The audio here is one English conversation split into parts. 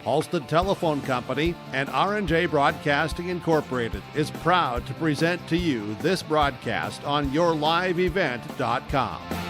Halstead Telephone Company and R&J Broadcasting Incorporated is proud to present to you this broadcast on yourliveevent.com.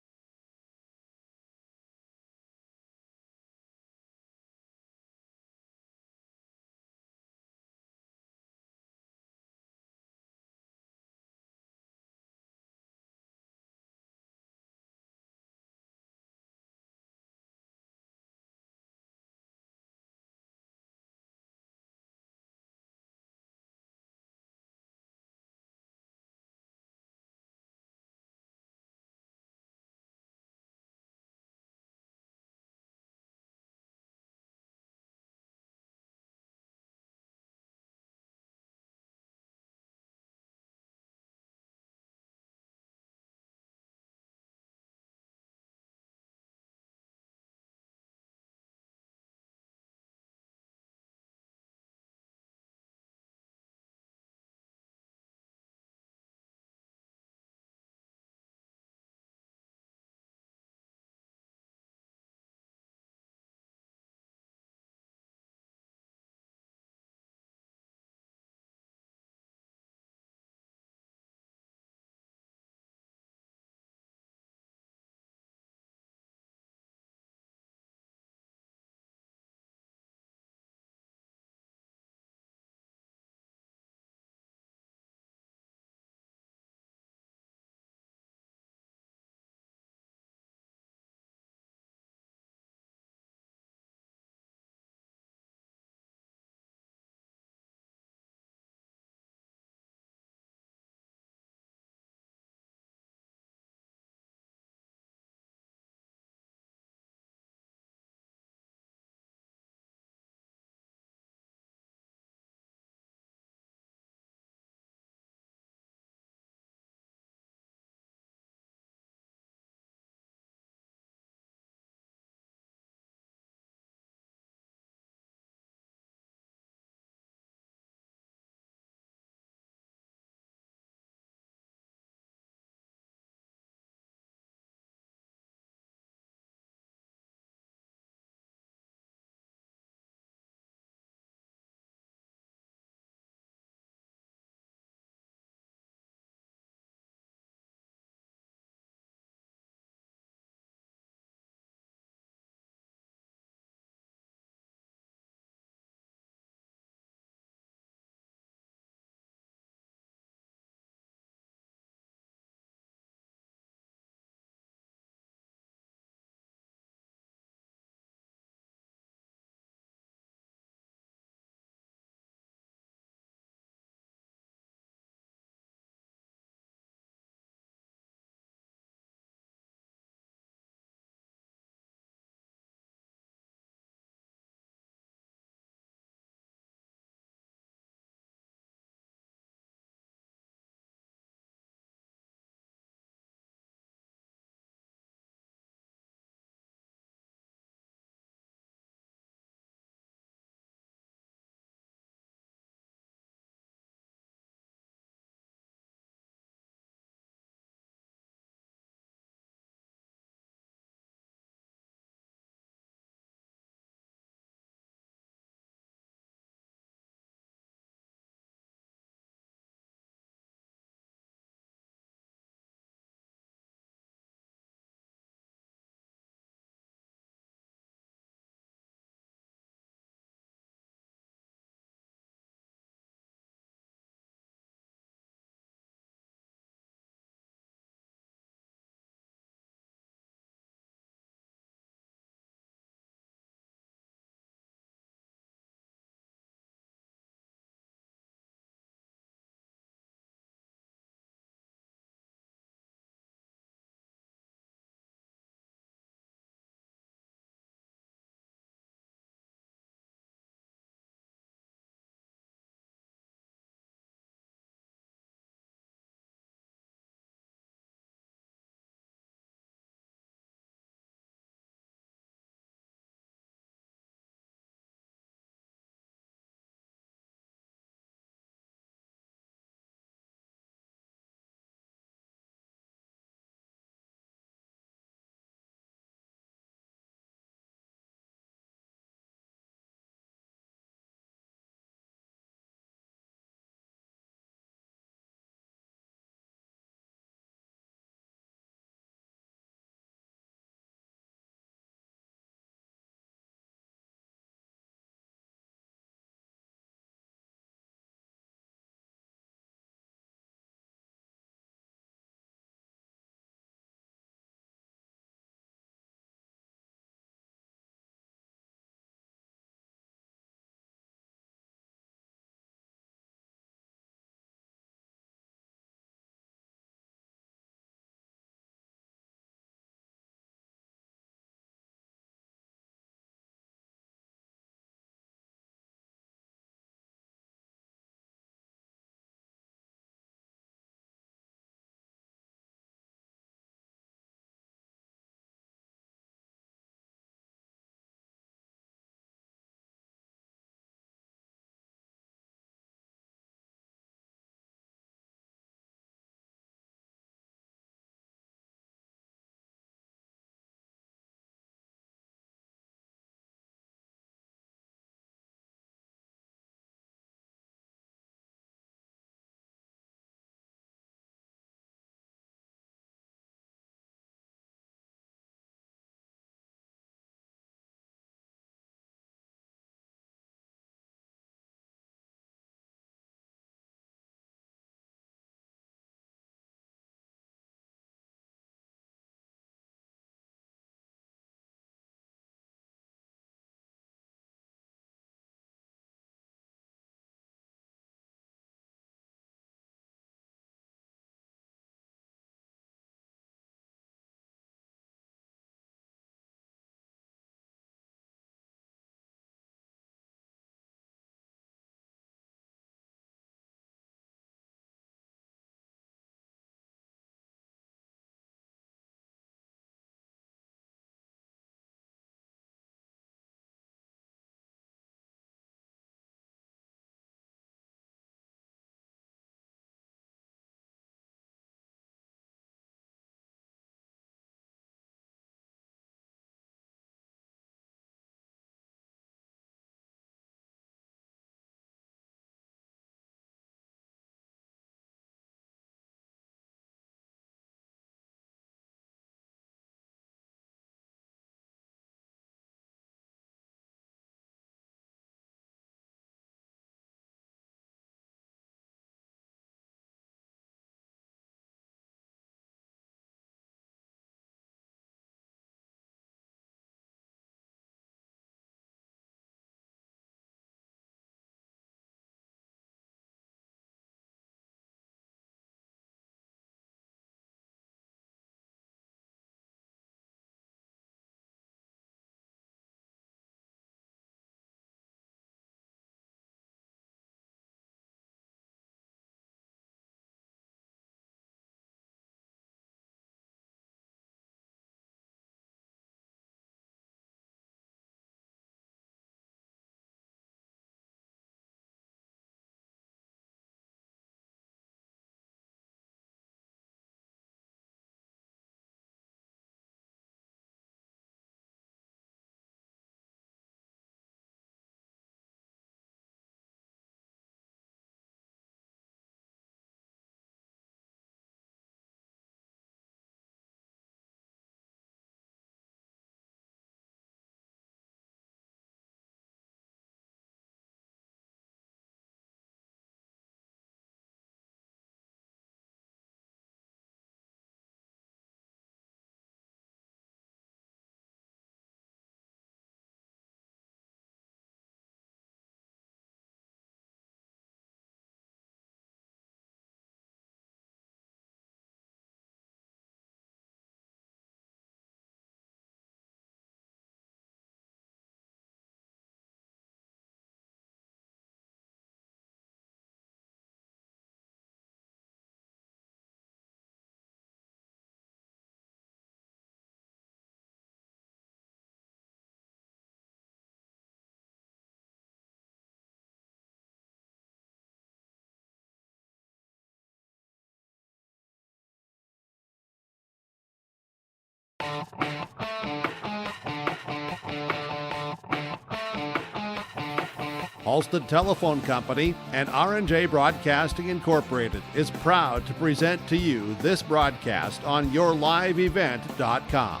Halstead Telephone Company and R&J Broadcasting Incorporated is proud to present to you this broadcast on yourliveevent.com.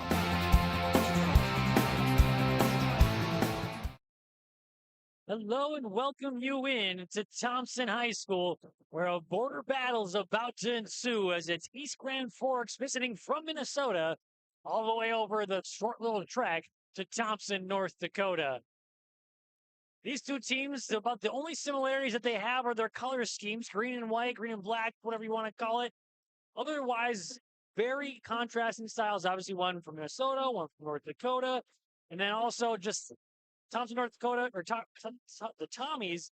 Hello and welcome you in to Thompson High School, where a border battle is about to ensue as it's East Grand Forks visiting from Minnesota all the way over the short little trek to Thompson, North Dakota. These two teams, about the only similarities that they have are their color schemes, green and white, green and black, whatever you want to call it. Otherwise, very contrasting styles. Obviously, one from Minnesota, one from North Dakota, and then also just Thompson, North Dakota, or the Tommies,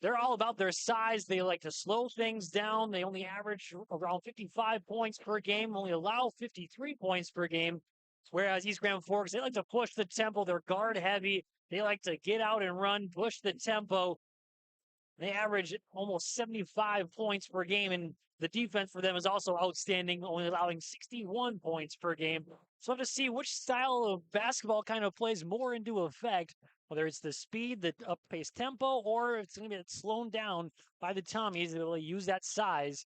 they're all about their size. They like to slow things down. They only average around 55 points per game, only allow 53 points per game. Whereas East Grand Forks, they like to push the tempo. They're guard heavy. They like to get out and run, push the tempo. They average almost 75 points per game, and the defense for them is also outstanding, only allowing 61 points per game. So to see which style of basketball kind of plays more into effect, whether it's the speed, the up-paced tempo, or it's going to get slowed down by the Tommies. They'll use that size.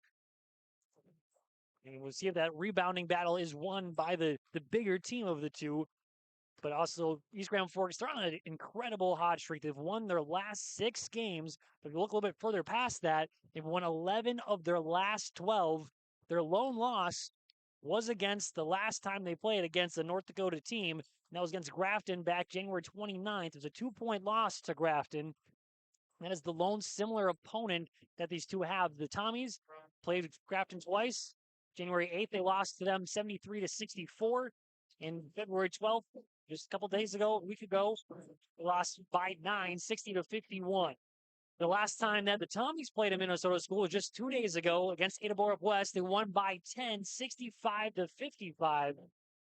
And we'll see if that rebounding battle is won by the bigger team of the two. But also, East Grand Forks, they're on an incredible hot streak. They've won their last 6 games. But if you look a little bit further past that, they've won 11 of their last 12. Their lone loss was against the last time they played against the North Dakota team. And that was against Grafton back January 29th. It was a 2-point loss to Grafton. That is the lone similar opponent that these two have. The Tommies played Grafton twice. January 8th, they lost to them 73-64. In February 12th, just a couple days ago, a week ago, they lost by 9, 60-51. The last time that the Tommies played a Minnesota school was just 2 days ago against Ada Borup West. They won by 10, 65-55.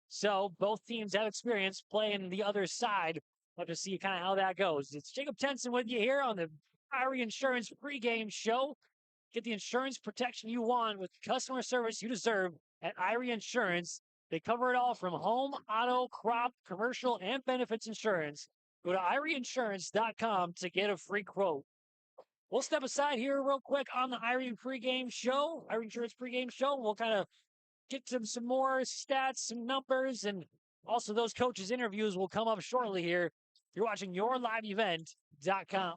So both teams have experience playing the other side. We'll have to see kind of how that goes. It's Jacob Tenson with you here on the Irie Insurance pregame show. Get the insurance protection you want with customer service you deserve at Irie Insurance. They cover it all from home, auto, crop, commercial, and benefits insurance. Go to IrieInsurance.com to get a free quote. We'll step aside here real quick on the Irie pregame show, Irie Insurance pregame show. We'll kind of get to some more stats, some numbers, and also those coaches' interviews will come up shortly here. You're watching YourLiveEvent.com.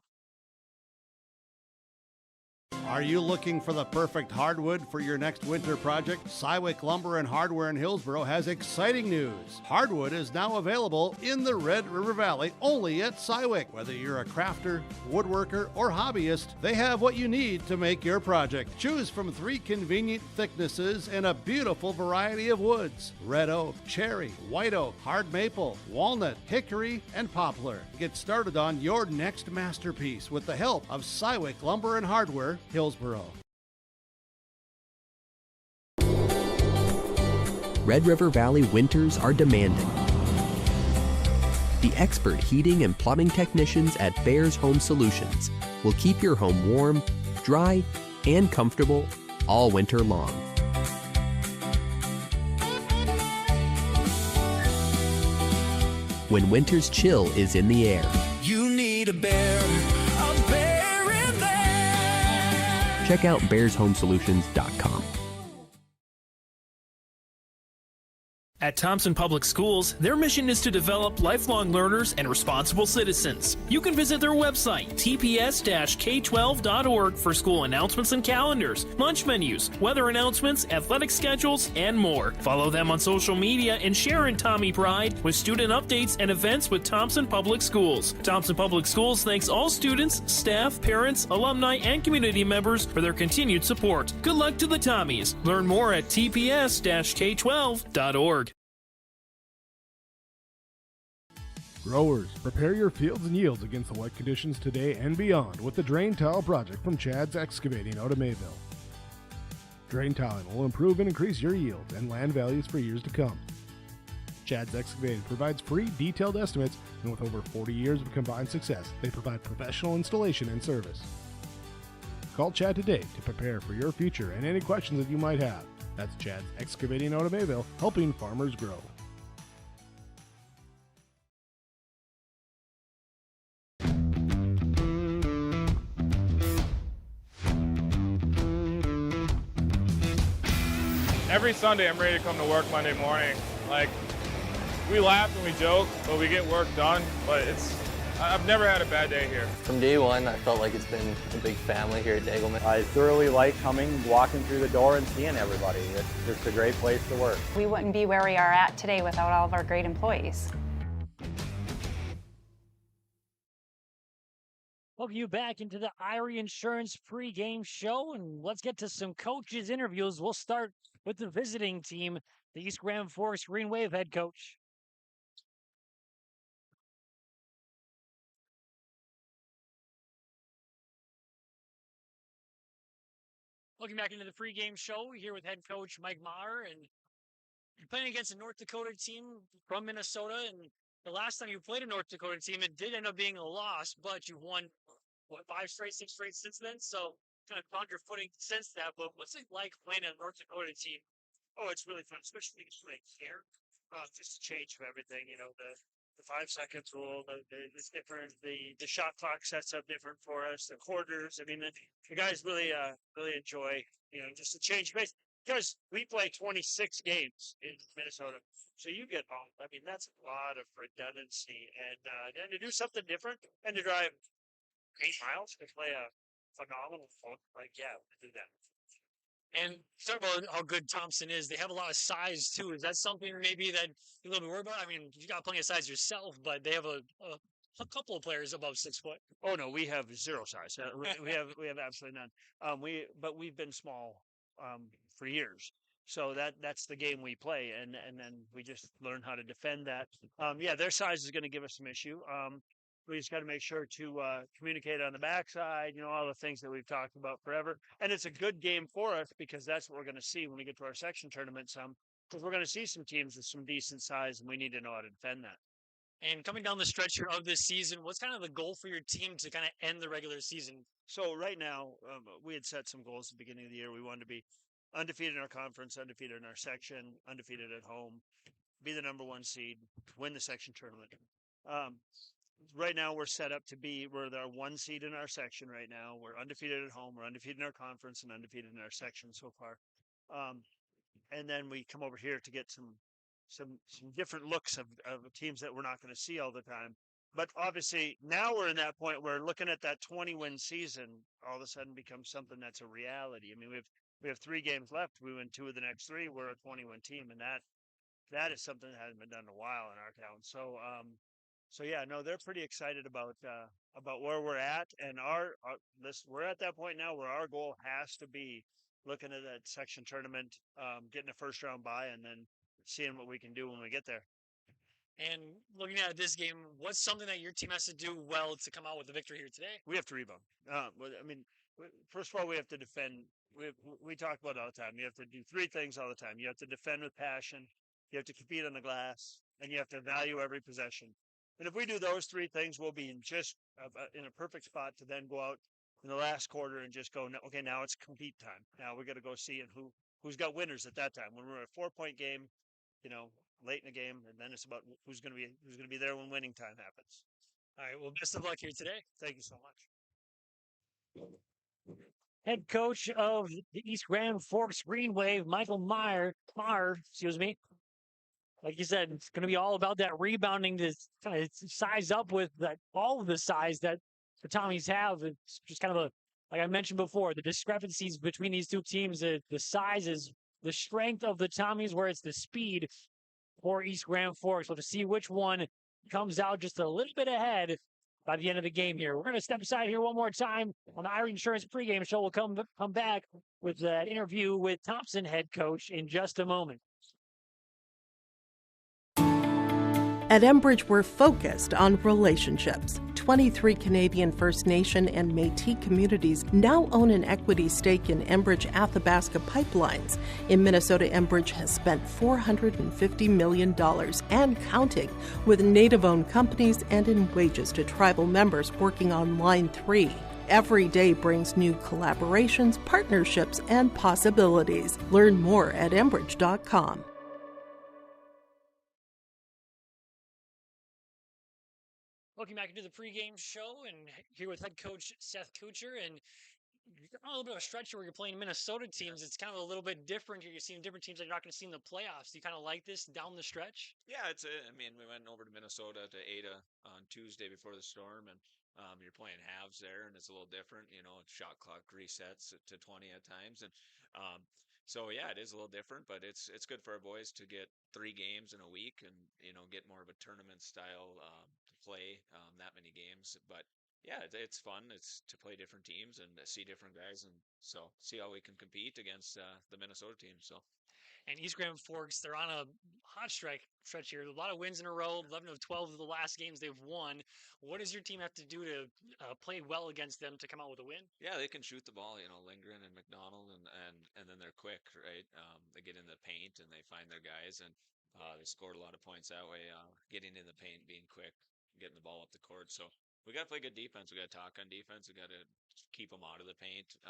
Are you looking for the perfect hardwood for your next winter project? Cywick Lumber and Hardware in Hillsboro has exciting news. Hardwood is now available in the Red River Valley only at Cywick. Whether you're a crafter, woodworker, or hobbyist, they have what you need to make your project. Choose from 3 convenient thicknesses and a beautiful variety of woods: red oak, cherry, white oak, hard maple, walnut, hickory, and poplar. Get started on your next masterpiece with the help of Cywick Lumber and Hardware, Hillsboro. Red River Valley winters are demanding. The expert heating and plumbing technicians at Bears Home Solutions will keep your home warm, dry, and comfortable all winter long. When winter's chill is in the air, you need a bear in there. Check out bearshomesolutions.com. At Thompson Public Schools, their mission is to develop lifelong learners and responsible citizens. You can visit their website, tps-k12.org, for school announcements and calendars, lunch menus, weather announcements, athletic schedules, and more. Follow them on social media and share in Tommy Pride with student updates and events with Thompson Public Schools. Thompson Public Schools thanks all students, staff, parents, alumni, and community members for their continued support. Good luck to the Tommies. Learn more at tps-k12.org. Growers, prepare your fields and yields against the wet conditions today and beyond with the Drain Tile project from Chad's Excavating out of Mayville. Drain tiling will improve and increase your yields and land values for years to come. Chad's Excavating provides free detailed estimates, and with over 40 years of combined success, they provide professional installation and service. Call Chad today to prepare for your future and any questions that you might have. That's Chad's Excavating out of Mayville, helping farmers grow. every Sunday I'm ready to come to work Monday morning. Like, we laugh and we joke, but we get work done. But I've never had a bad day here. From day one, I felt like it's been a big family here at Degelman. I thoroughly like walking through the door and seeing everybody. It's just a great place to work. We wouldn't be where we are at today without all of our great employees. Welcome you back into the Irie Insurance pregame show, and let's get to some coaches' interviews. We'll start with the visiting team, the East Grand Forks Green Wave head coach. Welcome back into the pregame show. We're here with head coach Mike Maher, and you're playing against a North Dakota team from Minnesota. And the last time you played a North Dakota team, it did end up being a loss, but you've won, 5 straight, 6 straight since then? So kind of found your footing since that. But what's it like playing a North Dakota team? Oh, it's really fun, especially because you play here. Just a change of everything, the 5 seconds rule, it's different. The shot clock sets up different for us. The quarters. I mean, the guys really enjoy, just a change of pace, because we play 26 games in Minnesota. So you get home. I mean, that's a lot of redundancy, and to do something different and to drive 8 miles to play a phenomenal phone, do that. And talk about how good Thompson is. They have a lot of size, too. Is that something maybe that you're a little bit worried about? I mean, you got plenty of size yourself, but they have a couple of players above 6 foot. Oh no, we have zero size. We have absolutely none. We've been small for years. So that's the game we play, and then we just learn how to defend that. Their size is going to give us some issue. We just got to make sure to communicate on the backside, all the things that we've talked about forever. And it's a good game for us because that's what we're going to see when we get to our section tournament because we're going to see some teams with some decent size, and we need to know how to defend that. And coming down the stretch here of this season, what's kind of the goal for your team to kind of end the regular season? So right now, we had set some goals at the beginning of the year. We wanted to be undefeated in our conference, undefeated in our section, undefeated at home, be the number 1 seed, win the section tournament. Right now, we're set up we're the 1 seed in our section right now. We're undefeated at home. We're undefeated in our conference and undefeated in our section so far. And then we come over here to get some different looks of teams that we're not going to see all the time. But obviously, now we're in that point where looking at that 20-win season all of a sudden becomes something that's a reality. I mean, we have 3 games left. We win 2 of the next 3. We're a 20-win team, and that is something that hasn't been done in a while in our town. So, they're pretty excited about where we're at, and we're at that point now where our goal has to be looking at that section tournament, getting a first round bye, and then seeing what we can do when we get there. And looking at this game, what's something that your team has to do well to come out with a victory here today? We have to rebound. First of all, we have to defend. We talk about it all the time. You have to do 3 things all the time. You have to defend with passion. You have to compete on the glass, and you have to value every possession. And if we do those 3 things, we'll be in a perfect spot to then go out in the last quarter and just go, okay, now it's compete time. Now we got to go see who's got winners at that time. When we're a 4-point game, late in the game, and then it's about who's going to be there when winning time happens. All right. Well, best of luck here today. Thank you so much. Head coach of the East Grand Forks Green Wave, Michael Maher, like you said, it's going to be all about that rebounding to kind of size up with all of the size that the Tommies have. It's just kind of like I mentioned before, the discrepancies between these 2 teams, the size is the strength of the Tommies, where it's the speed for East Grand Forks. We'll have to see which one comes out just a little bit ahead by the end of the game here. We're going to step aside here one more time on the Irie Insurance pregame show. We'll come back with an interview with Thompson head coach in just a moment. At Enbridge, we're focused on relationships. 23 Canadian First Nation and Métis communities now own an equity stake in Enbridge Athabasca Pipelines. In Minnesota, Enbridge has spent $450 million and counting, with Native-owned companies and in wages to tribal members working on Line 3. Every day brings new collaborations, partnerships, and possibilities. Learn more at Enbridge.com. Welcome back into the pregame show, and here with head coach Seth Kuchar. And You're on a little bit of a stretch here where you're playing Minnesota teams. It's kind of a little bit different here. You're seeing different teams that you're not going to see in the playoffs. Do you kind of like this down the stretch? Yeah, I mean, we went over to Minnesota to Ada on Tuesday before the storm, and you're playing halves there, and it's a little different. Shot clock resets to 20 at times, and um, so yeah, it is a little different, but it's good for our boys to get 3 games in a week, and get more of a tournament style play that many games. But yeah, it's fun. It's to play different teams and see different guys, and so see how we can compete against the Minnesota team. So. And East Grand Forks, they're on a hot stretch here. A lot of wins in a row. 11 of 12 of the last games they've won. What does your team have to do to play well against them to come out with a win? Yeah, they can shoot the ball. Lindgren and McDonald, and then they're quick, right? They get in the paint and they find their guys, and they scored a lot of points that way. Getting in the paint, being quick, getting the ball up the court. So we got to play good defense. We got to talk on defense. We got to keep them out of the paint.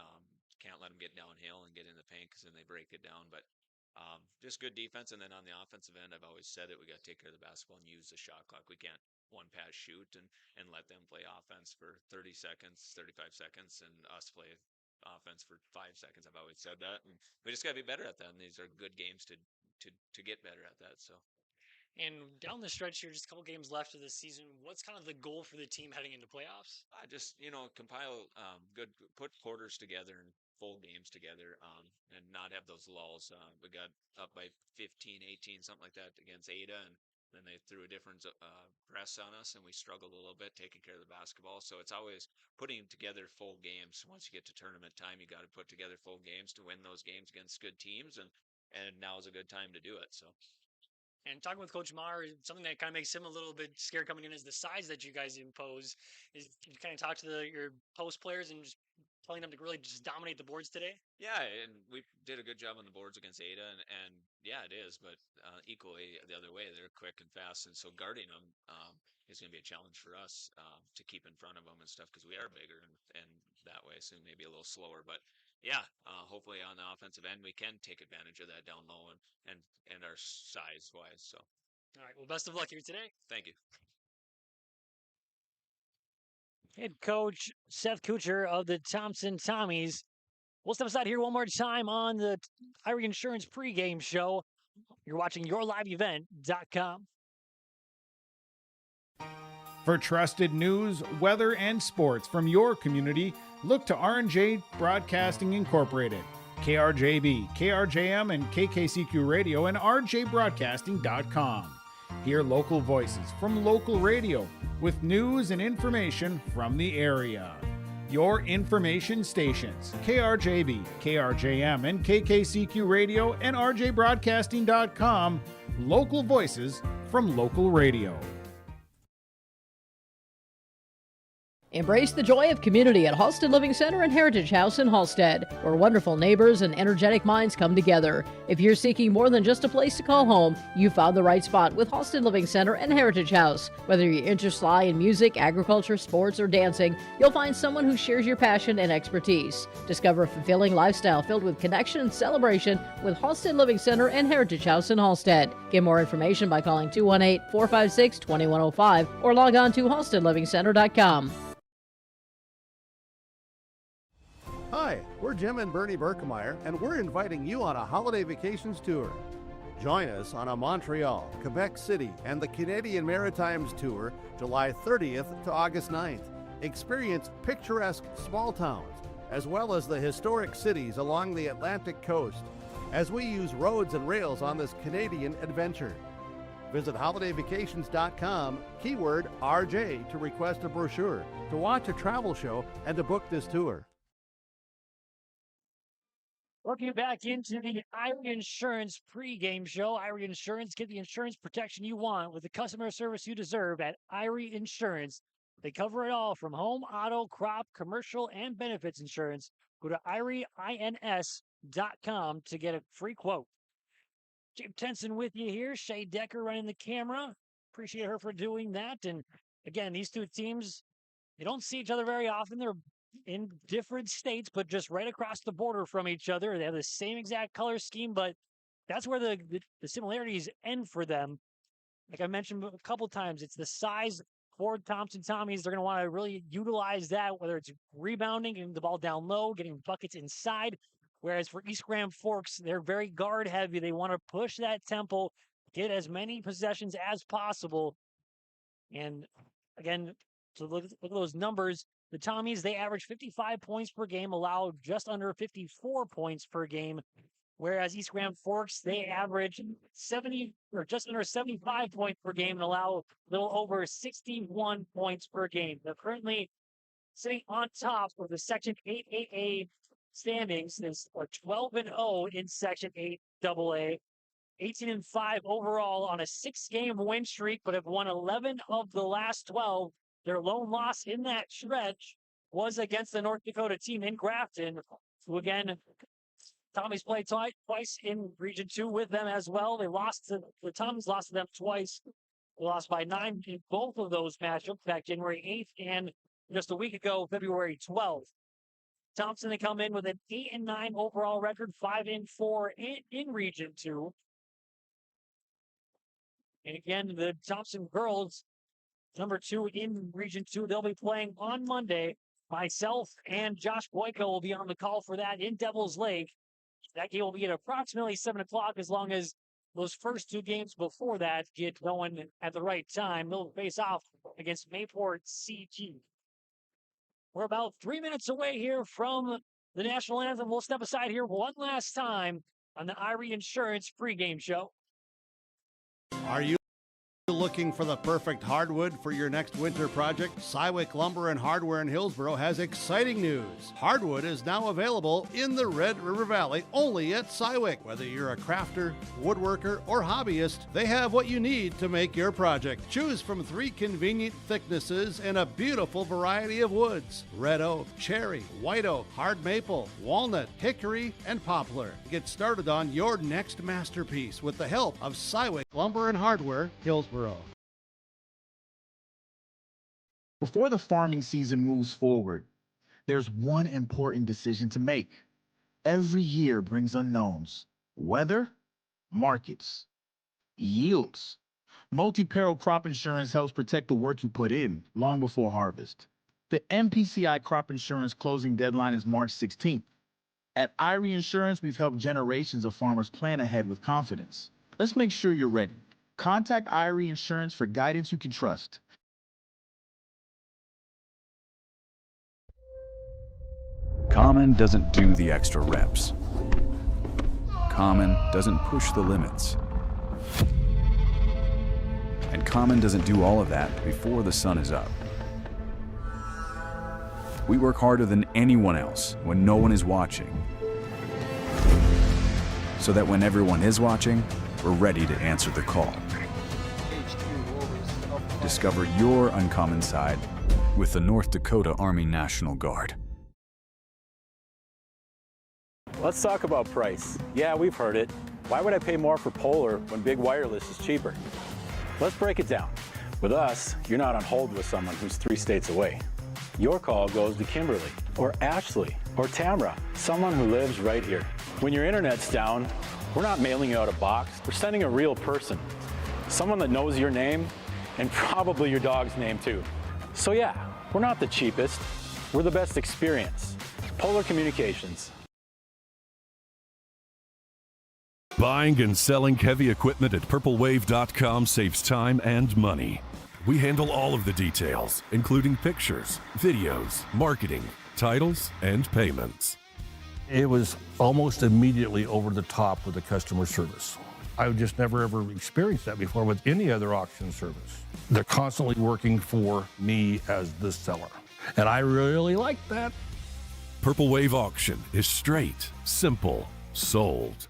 Can't let them get downhill and get in the paint because then they break it down. But just good defense, and then on the offensive end, I've always said it. We got to take care of the basketball and use the shot clock. We can't one pass shoot and let them play offense for 30 seconds, 35 seconds, and us play offense for 5 seconds. I've always said that, and we just got to be better at that. And these are good games to get better at that. So. And down the stretch here, just a couple games left of the season. What's kind of the goal for the team heading into playoffs? Just compile put quarters together and full games together, and not have those lulls. We got up by 15, 18, something like that against Ada, and then they threw a different press on us, and we struggled a little bit taking care of the basketball. So it's always putting together full games. Once you get to tournament time, you got to put together full games to win those games against good teams, and now is a good time to do it. So. And talking with Coach Maher, something that kind of makes him a little bit scared coming in is the size that you guys impose. Is you kind of talk to your post players and just telling them to really just dominate the boards today? Yeah, and we did a good job on the boards against Ada, and yeah, it is, but equally the other way, they're quick and fast, and so guarding them is going to be a challenge for us to keep in front of them and stuff because we are bigger and that way, so maybe a little slower, but. Yeah, hopefully on the offensive end, we can take advantage of that down low and our size-wise. So, all right. Well, best of luck here today. Thank you. Head coach Seth Kuchar of the Thompson Tommies. We'll step aside here one more time on the Irie Insurance pregame show. You're watching YourLiveEvent.com. For trusted news, weather, and sports from your community, look to R&J Broadcasting Incorporated, KRJB, KRJM, and KKCQ Radio, and rjbroadcasting.com. Hear local voices from local radio with news and information from the area. Your information stations, KRJB, KRJM, and KKCQ Radio, and rjbroadcasting.com. Local voices from local radio. Embrace the joy of community at Halstead Living Center and Heritage House in Halstead, where wonderful neighbors and energetic minds come together. If you're seeking more than just a place to call home, you found the right spot with Halstead Living Center and Heritage House. Whether your interests lie in music, agriculture, sports, or dancing, you'll find someone who shares your passion and expertise. Discover a fulfilling lifestyle filled with connection and celebration with Halstead Living Center and Heritage House in Halstead. Get more information by calling 218-456-2105 or log on to halsteadlivingcenter.com. Hi, we're Jim and Bernie Berkemeyer, and we're inviting you on a holiday vacations tour. Join us on a Montreal, Quebec City, and the Canadian Maritimes tour, July 30th to August 9th. Experience picturesque small towns, as well as the historic cities along the Atlantic coast, as we use roads and rails on this Canadian adventure. Visit holidayvacations.com, keyword RJ, to request a brochure, to watch a travel show, and to book this tour. Welcome back into the Irie Insurance pregame show. Irie Insurance, get the insurance protection you want with the customer service you deserve at Irie Insurance. They cover it all from home, auto, crop, commercial, and benefits insurance. Go to IrieINS.com to get a free quote. Jim Tenson with you here. Shay Decker running the camera. Appreciate her for doing that. And again, these two teams, they don't see each other very often. They're in different states, but just right across the border from each other. They have the same exact color scheme, but that's where the similarities end for them. Like I mentioned a couple times, it's the size for Thompson Tommies. They're going to want to really utilize that, whether it's rebounding, getting the ball down low, getting buckets inside. Whereas for East Grand Forks, they're very guard heavy. They want to push that tempo, get as many possessions as possible. And again, to look at those numbers, the Tommies, they average 55 points per game, allow just under 54 points per game. Whereas East Grand Forks, they average 70 or just under 75 points per game and allow a little over 61 points per game. They're currently sitting on top of the Section 8AA standings. There's 12-0 in Section 8AA, 18-5 overall on a 6-game win streak, but have won 11 of the last 12. Their lone loss in that stretch was against the North Dakota team in Grafton, who again, Tommies played twice in Region 2 with them as well. The Tommies lost to them twice. They lost by 9 in both of those matchups back January 8th and just a week ago, February 12th. Thompson, they come in with an 8-9 overall record, 5-4 in Region 2. And again, the Thompson girls, number 2 in Region 2, they'll be playing on Monday. Myself and Josh Boyko will be on the call for that in Devil's Lake. That game will be at approximately 7 o'clock, as long as those first 2 games before that get going at the right time. They'll face off against Mayport CG. We're about 3 minutes away here from the national anthem. We'll step aside here one last time on the Irie Insurance pregame show. Are you looking for the perfect hardwood for your next winter project? Cywick Lumber and Hardware in Hillsboro has exciting news. Hardwood is now available in the Red River Valley, only at Cywick. Whether you're a crafter, woodworker, or hobbyist, they have what you need to make your project. Choose from 3 convenient thicknesses and a beautiful variety of woods: red oak, cherry, white oak, hard maple, walnut, hickory, and poplar. Get started on your next masterpiece with the help of Cywick Lumber and Hardware, Hillsboro. Before the farming season moves forward, there's one important decision to make. Every year brings unknowns: weather, markets, yields. Multi-peril crop insurance helps protect the work you put in long before harvest. The MPCI crop insurance closing deadline is March 16th. At Irie Insurance, we've helped generations of farmers plan ahead with confidence. Let's make sure you're ready. Contact Irie Insurance for guidance you can trust. Common doesn't do the extra reps. Common doesn't push the limits. And Common doesn't do all of that before the sun is up. We work harder than anyone else when no one is watching, so that when everyone is watching, we're ready to answer the call. Discover your uncommon side with the North Dakota Army National Guard. Let's talk about price. Yeah, we've heard it. Why would I pay more for Polar when Big Wireless is cheaper? Let's break it down. With us, you're not on hold with someone who's 3 states away. Your call goes to Kimberly, or Ashley, or Tamra, someone who lives right here. When your internet's down, we're not mailing you out a box. We're sending a real person, someone that knows your name and probably your dog's name too. So yeah, we're not the cheapest. We're the best experience. Polar Communications. Buying and selling heavy equipment at purplewave.com saves time and money. We handle all of the details, including pictures, videos, marketing, titles, and payments. It was almost immediately over the top with the customer service. I've just never ever experienced that before with any other auction service. They're constantly working for me as the seller, and I really like that. Purple Wave Auction is straight, simple, sold.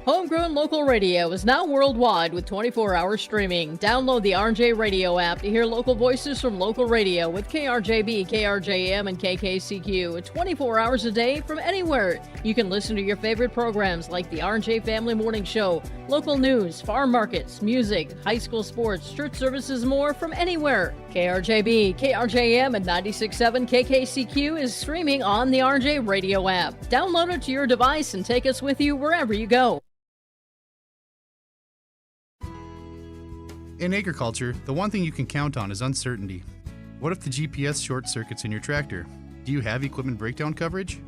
Homegrown local radio is now worldwide with 24-hour streaming. Download the RJ Radio app to hear local voices from local radio with KRJB, KRJM, and KKCQ 24 hours a day from anywhere. You can listen to your favorite programs like the RJ Family Morning Show, local news, farm markets, music, high school sports, church services, more from anywhere. KRJB, KRJM, and 96.7 KKCQ is streaming on the RJ Radio app. Download it to your device and take us with you wherever you go. In agriculture, the one thing you can count on is uncertainty. What if the GPS short circuits in your tractor? Do you have equipment breakdown coverage?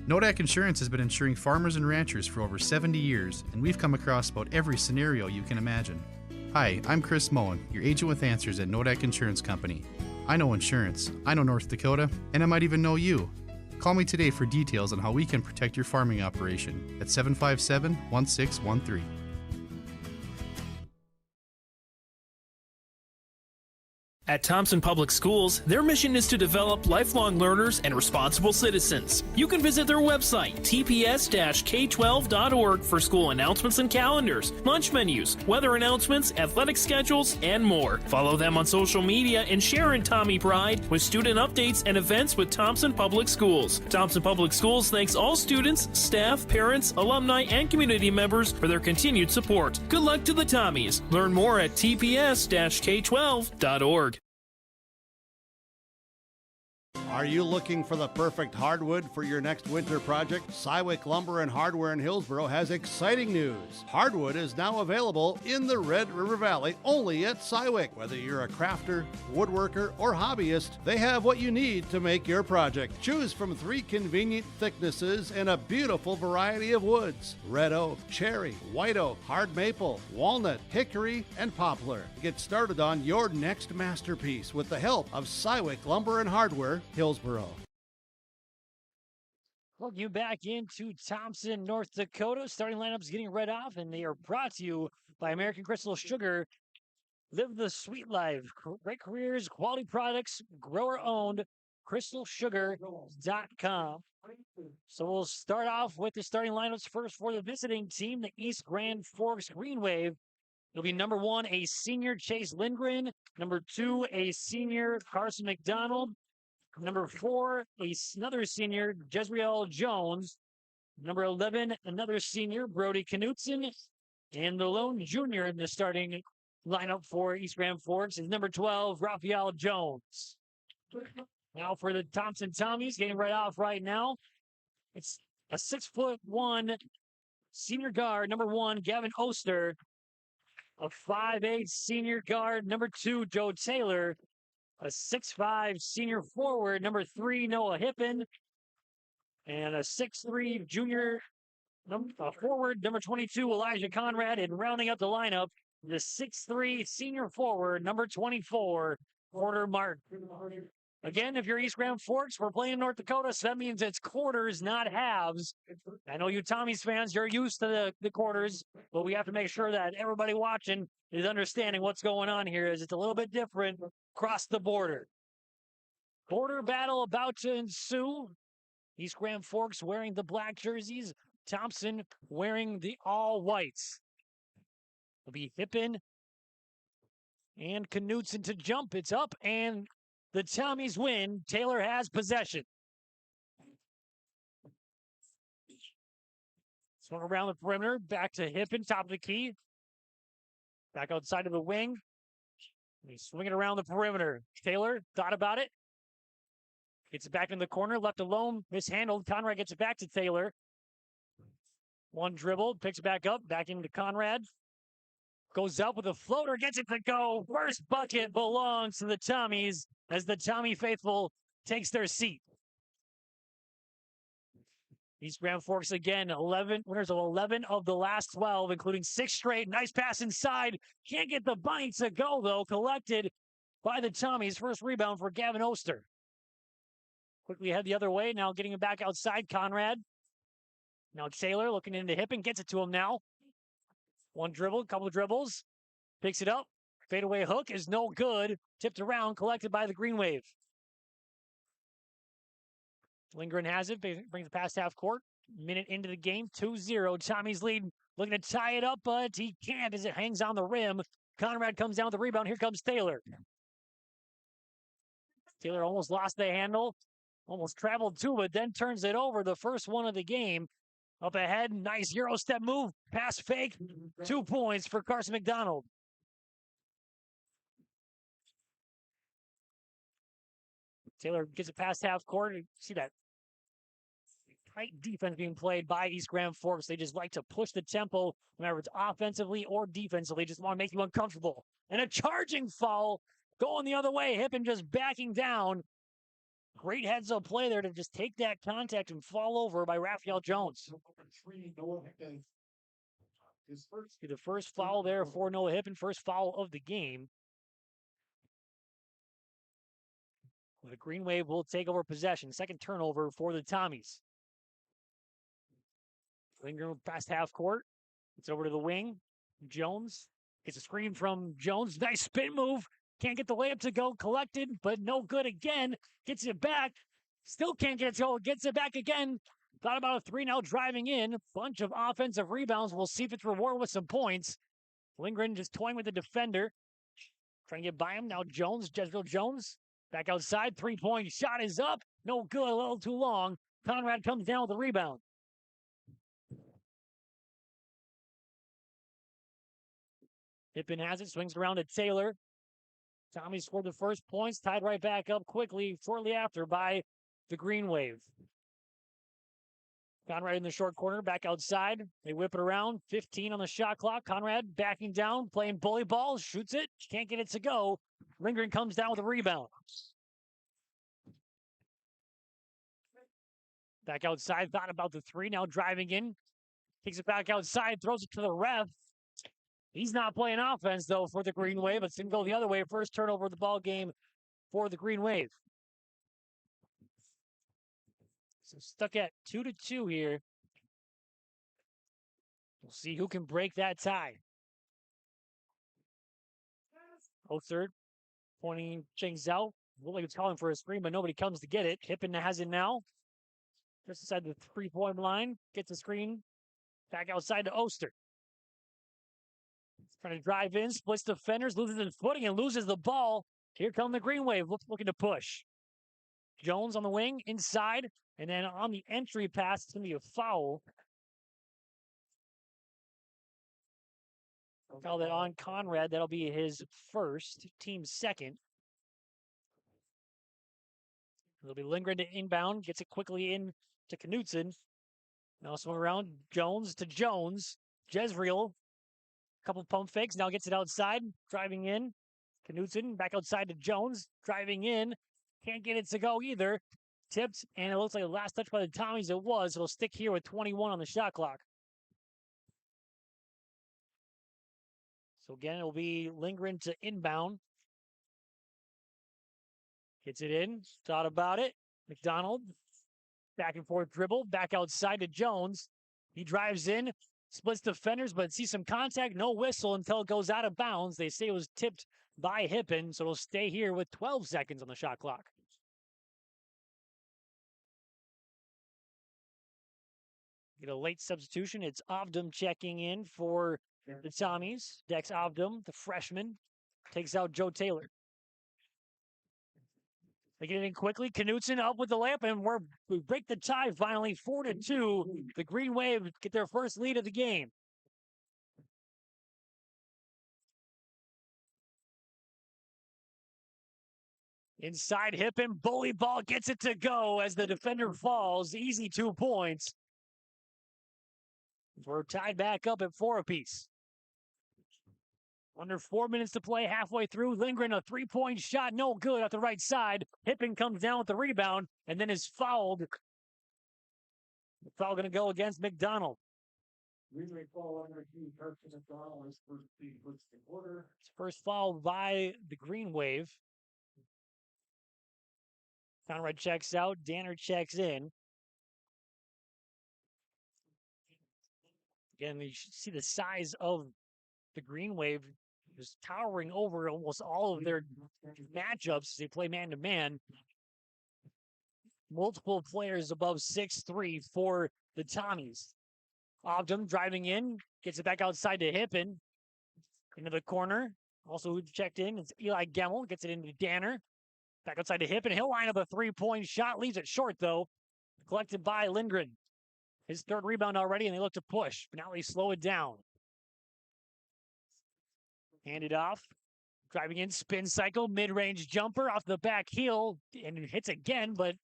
Nodak Insurance has been insuring farmers and ranchers for over 70 years, and we've come across about every scenario you can imagine. Hi, I'm Chris Moen, your agent with answers at Nodak Insurance Company. I know insurance, I know North Dakota, and I might even know you. Call me today for details on how we can protect your farming operation at 757-1613. At Thompson Public Schools, their mission is to develop lifelong learners and responsible citizens. You can visit their website, tps-k12.org, for school announcements and calendars, lunch menus, weather announcements, athletic schedules, and more. Follow them on social media and share in Tommy Pride with student updates and events with Thompson Public Schools. Thompson Public Schools thanks all students, staff, parents, alumni, and community members for their continued support. Good luck to the Tommies. Learn more at tps-k12.org. Are you looking for the perfect hardwood for your next winter project? Cywick Lumber and Hardware in Hillsboro has exciting news. Hardwood is now available in the Red River Valley only at Cywick. Whether you're a crafter, woodworker, or hobbyist, they have what you need to make your project. Choose from 3 convenient thicknesses and a beautiful variety of woods: red oak, cherry, white oak, hard maple, walnut, hickory, and poplar. Get started on your next masterpiece with the help of Cywick Lumber and Hardware, Hillsboro. Welcome you back into Thompson, North Dakota. Starting lineups getting read off, and they are brought to you by American Crystal Sugar. Live the sweet life. Great careers, quality products, grower-owned, crystalsugar.com. So we'll start off with the starting lineups first for the visiting team, the East Grand Forks Green Wave. It'll be number 1, a senior Chase Lindgren. Number 2, a senior Carson McDonald. Number 4, another senior, Jezreel Jones. Number 11, another senior, Brody Knutson. And the lone junior in the starting lineup for East Grand Forks is number 12, Raphael Jones. Now for the Thompson Tommies, getting right off right now. It's a 6'1" senior guard, number 1, Gavin Oster. A 5'8" senior guard, number 2, Joe Taylor. A 6'5" senior forward, number 3, Noah Hippen. And a 6'3" junior forward, number 22, Elijah Conrad. And rounding up the lineup, the 6'3" senior forward, number 24, Porter Martin. Again, if you're East Grand Forks, we're playing North Dakota, so that means it's quarters, not halves. I know you Tommies fans, you're used to the quarters, but we have to make sure that everybody watching is understanding what's going on here, as it's a little bit different across the border. Border battle about to ensue. East Grand Forks wearing the black jerseys, Thompson wearing the all whites. It'll be Hippen and Knutson to jump. It's up, and the Tommies win. Taylor has possession. Swung around the perimeter, back to Hippen, top of the key. Back outside of the wing. He's swinging around the perimeter. Taylor thought about it. Gets it back in the corner, left alone, mishandled. Conrad gets it back to Taylor. One dribble, picks it back up, back into Conrad. Goes up with a floater, gets it to go. First bucket belongs to the Tommies as the Tommy faithful takes their seat. East Grand Forks again, winners of 11 of the last 12, including 6 straight. Nice pass inside. Can't get the bunny to go, though. Collected by the Tommies. First rebound for Gavin Oster. Quickly head the other way. Now getting it back outside, Conrad. Now Taylor looking into Hippen. Gets it to him now. One dribble, couple of dribbles. Picks it up. Fadeaway hook is no good. Tipped around, collected by the Green Wave. Lindgren has it, brings it past half court. Minute into the game, 2-0. Tommy's lead, looking to tie it up, but he can't as it hangs on the rim. Conrad comes down with the rebound. Here comes Taylor. Taylor almost lost the handle, almost traveled to it, then turns it over. The first one of the game. Up ahead, nice Euro step move, pass fake. 2 points for Carson McDonald. Taylor gets it past half court. See that tight defense being played by East Grand Forks. They just like to push the tempo, whether it's offensively or defensively. Just want to make you uncomfortable. And a charging foul going the other way. Hippen just backing down. Great heads-up play there to just take that contact and fall over by Raphael Jones. The first foul there for Noah Hippen, first foul of the game. The Green Wave will take over possession. Second turnover for the Tommies. Lingering past half court. It's over to the wing. Jones gets a screen from Jones. Nice spin move. Can't get the layup to go. Collected, but no good again. Gets it back. Still can't get it to go. Gets it back again. Thought about a three now driving in. Bunch of offensive rebounds. We'll see if it's rewarded with some points. Lindgren just toying with the defender. Trying to get by him. Now Jones, Jezreel Jones. Back outside. 3-point shot is up. No good. A little too long. Conrad comes down with the rebound. Hippen has it. Swings around to Taylor. Tommy scored the first points. Tied right back up quickly shortly after by the Green Wave. Conrad in the short corner, back outside. They whip it around. 15 on the shot clock. Conrad backing down, playing bully ball, shoots it. Can't get it to go. Lindgren comes down with a rebound. Back outside, thought about the three, now driving in. Takes it back outside, throws it to the ref. He's not playing offense, though, for the Green Wave. It's going to go the other way. First turnover of the ball game for the Green Wave. So stuck at 2-2 here. We'll see who can break that tie. Third, pointing things out. Looked like it's calling for a screen, but nobody comes to get it. Hippen has it now. Just inside the 3-point line. Gets the screen. Back outside to Oster. Trying to drive in, splits defenders, loses his footing, and loses the ball. Here come the Green Wave, looking to push. Jones on the wing, inside, and then on the entry pass, it's going to be a foul. Foul that on Conrad, that'll be his first, team's second. It'll be Lindgren to inbound, gets it quickly in to Knutson. Now swing around, Jones to Jones. Jezreel. Couple pump fakes, now gets it outside, driving in. Knutson back outside to Jones, driving in. Can't get it to go either. Tipped, and it looks like the last touch by the Tommies it was. It'll stick here with 21 on the shot clock. So again, it'll be Lindgren to inbound. Gets it in, thought about it. McDonald, back and forth dribble, back outside to Jones. He drives in. Splits defenders, but see some contact, no whistle until it goes out of bounds. They say it was tipped by Hippen, so it'll stay here with 12 seconds on the shot clock. Get a late substitution. It's Ovdom checking in for the Tommies. Dex Ovdom, the freshman, takes out Joe Taylor. They get it in quickly. Knutson up with the layup, and we break the tie finally, 4-2. The Green Wave get their first lead of the game. Inside Hippen, bully ball gets it to go as the defender falls. Easy 2 points. We're tied back up at 4 apiece. Under 4 minutes to play, halfway through. Lindgren, a 3-point shot, no good at the right side. Hippen comes down with the rebound and then is fouled. The foul going to go against McDonald. First foul by the Green Wave. Conrad checks out. Danner checks in. Again, you should see the size of the Green Wave is towering over almost all of their matchups. They play man-to-man. Multiple players above 6'3" for the Tommies. Ovdom driving in, gets it back outside to Hippen. Into the corner. Also who checked in is Eli Gemmel, gets it into Danner. Back outside to Hippen. He'll line up a 3-point shot, leaves it short though. Collected by Lindgren. His third rebound already, and they look to push, but now they slow it down. Handed off. Driving in, spin cycle, mid-range jumper off the back heel, and it hits again, but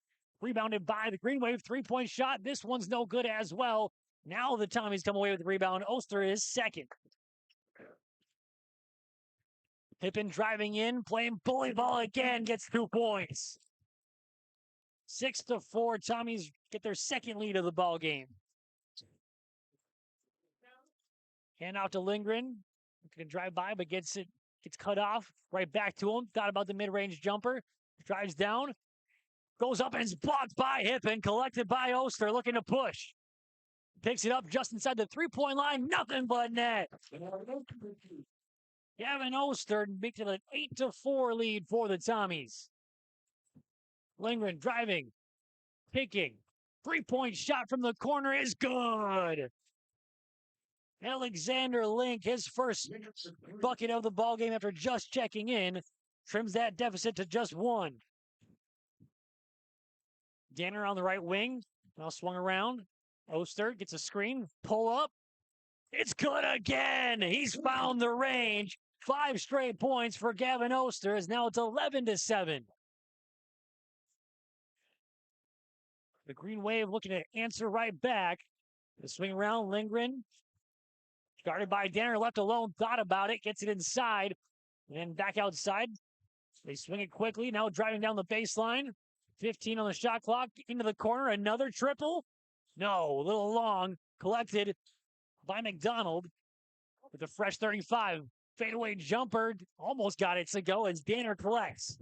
Rebounded by the Green Wave. 3-point shot. This one's no good as well. Now the Tommies come away with the rebound. Oster is second. Pippen driving in, playing bully ball again, gets 2 points. 6-4, Tommies get their second lead of the ball game. Hand out to Lindgren. Can drive by, but gets cut off. Right back to him. Thought about the mid-range jumper. Drives down. Goes up and is blocked by Hippen. Collected by Oster, looking to push. Picks it up just inside the 3-point line. Nothing but net. Gavin Oster makes it an 8-4 lead for the Tommies. Lindgren driving. Picking. 3-point shot from the corner is good. Alexander Link, his first bucket of the ballgame after just checking in, trims that deficit to just 1. Danner on the right wing, now swung around. Oster gets a screen, pull up. It's good again. He's found the range. 5 straight points for Gavin Oster, as now it's 11-7. The Green Wave looking to answer right back. The swing around, Lindgren. Guarded by Danner, left alone, thought about it, gets it inside, and back outside. They swing it quickly, now driving down the baseline. 15 on the shot clock, into the corner, another triple. No, a little long, collected by McDonald with a fresh 35. Fadeaway jumper, almost got it to go as Danner collects.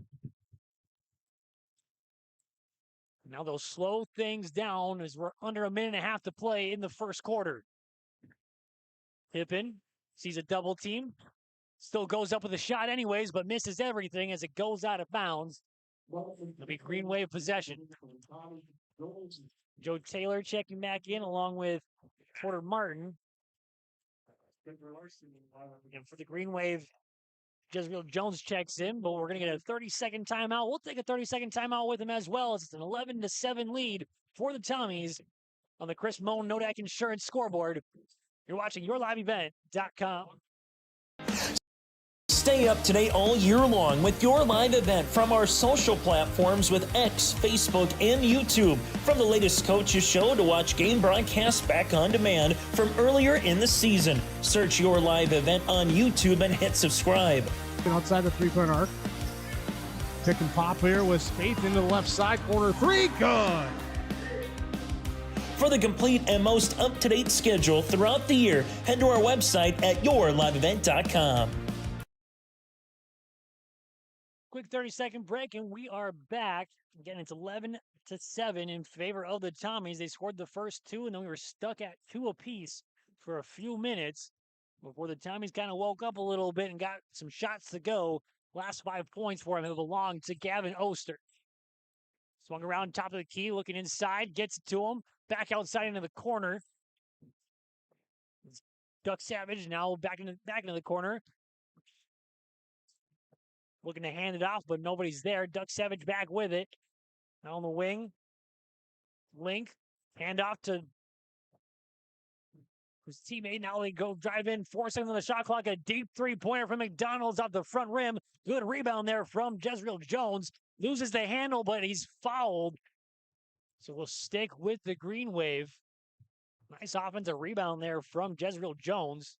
Now they'll slow things down as we're under a minute and a half to play in the first quarter. Pippen sees a double team. Still goes up with a shot anyways, but misses everything as it goes out of bounds. It'll be Green Wave possession. Joe Taylor checking back in along with Porter Martin. And for the Green Wave, Jezreel Jones checks in, but we're going to get a 30-second timeout. We'll take a 30-second timeout with him as well, as it's an 11-7 lead for the Tommies on the Chris Moan Nodak Insurance scoreboard. You're watching YourLiveEvent.com. Stay up to date all year long with your live event from our social platforms with X, Facebook, and YouTube. From the latest coaches show to watch game broadcasts back on demand from earlier in the season. Search Your Live Event on YouTube and hit subscribe. Outside the 3-point arc. Pick and pop here with Spaeth into the left side corner. 3, good. For the complete and most up-to-date schedule throughout the year, head to our website at YourLiveEvent.com. Quick 30-second break, and we are back. Again, it's 11-7 in favor of the Tommies. They scored the first 2, and then we were stuck at 2 apiece for a few minutes before the Tommies kind of woke up a little bit and got some shots to go. Last 5 points for him have belonged to Gavin Oster. Swung around top of the key, looking inside, gets it to him. Back outside into the corner. Duck Savage now back into the corner. Looking to hand it off, but nobody's there. Duck Savage back with it. Now on the wing. Link. Hand off to his teammate. Now they go drive in. 4 seconds on the shot clock. A deep 3-pointer from McDonald's off the front rim. Good rebound there from Jezreel Jones. Loses the handle, but he's fouled. So we'll stick with the Green Wave. Nice offensive rebound there from Jezreel Jones.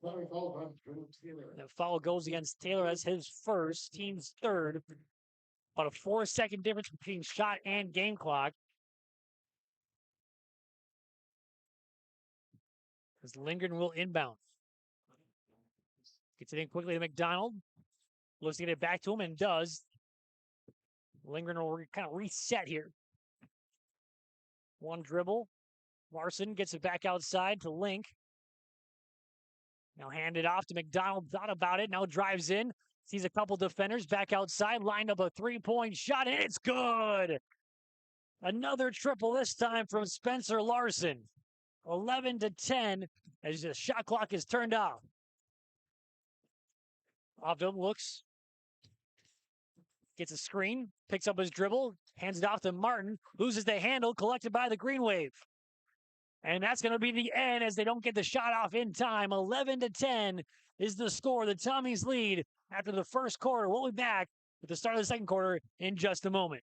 That foul goes against Taylor as his first, team's third. About a 4-second difference between shot and game clock. As Lindgren will inbound. Gets it in quickly to McDonald. Looks to get it back to him and does. Lindgren will kind of reset here. One dribble. Larson gets it back outside to Link. Now handed off to McDonald. Thought about it. Now drives in. Sees a couple defenders back outside. Lined up a 3-point shot, and it's good. Another triple this time from Spencer Larson. 11-10 as the shot clock is turned off. Ovdom looks. Gets a screen. Picks up his dribble. Hands it off to Martin. Loses the handle. Collected by the Green Wave. And that's going to be the end as they don't get the shot off in time. 11-10 is the score. The Tommies lead after the first quarter. We'll be back at the start of the second quarter in just a moment.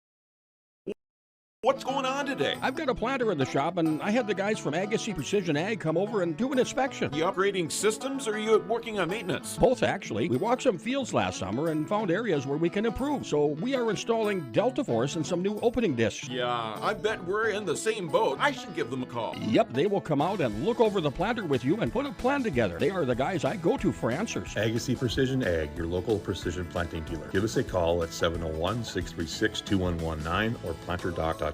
What's going on today? I've got a planter in the shop, and I had the guys from Agassi Precision Ag come over and do an inspection. You upgrading systems, or are you working on maintenance? Both, actually. We walked some fields last summer and found areas where we can improve. So we are installing Delta Force and some new opening discs. Yeah, I bet we're in the same boat. I should give them a call. Yep, they will come out and look over the planter with you and put a plan together. They are the guys I go to for answers. Agassi Precision Ag, your local precision planting dealer. Give us a call at 701-636-2119 or planterdoc.com.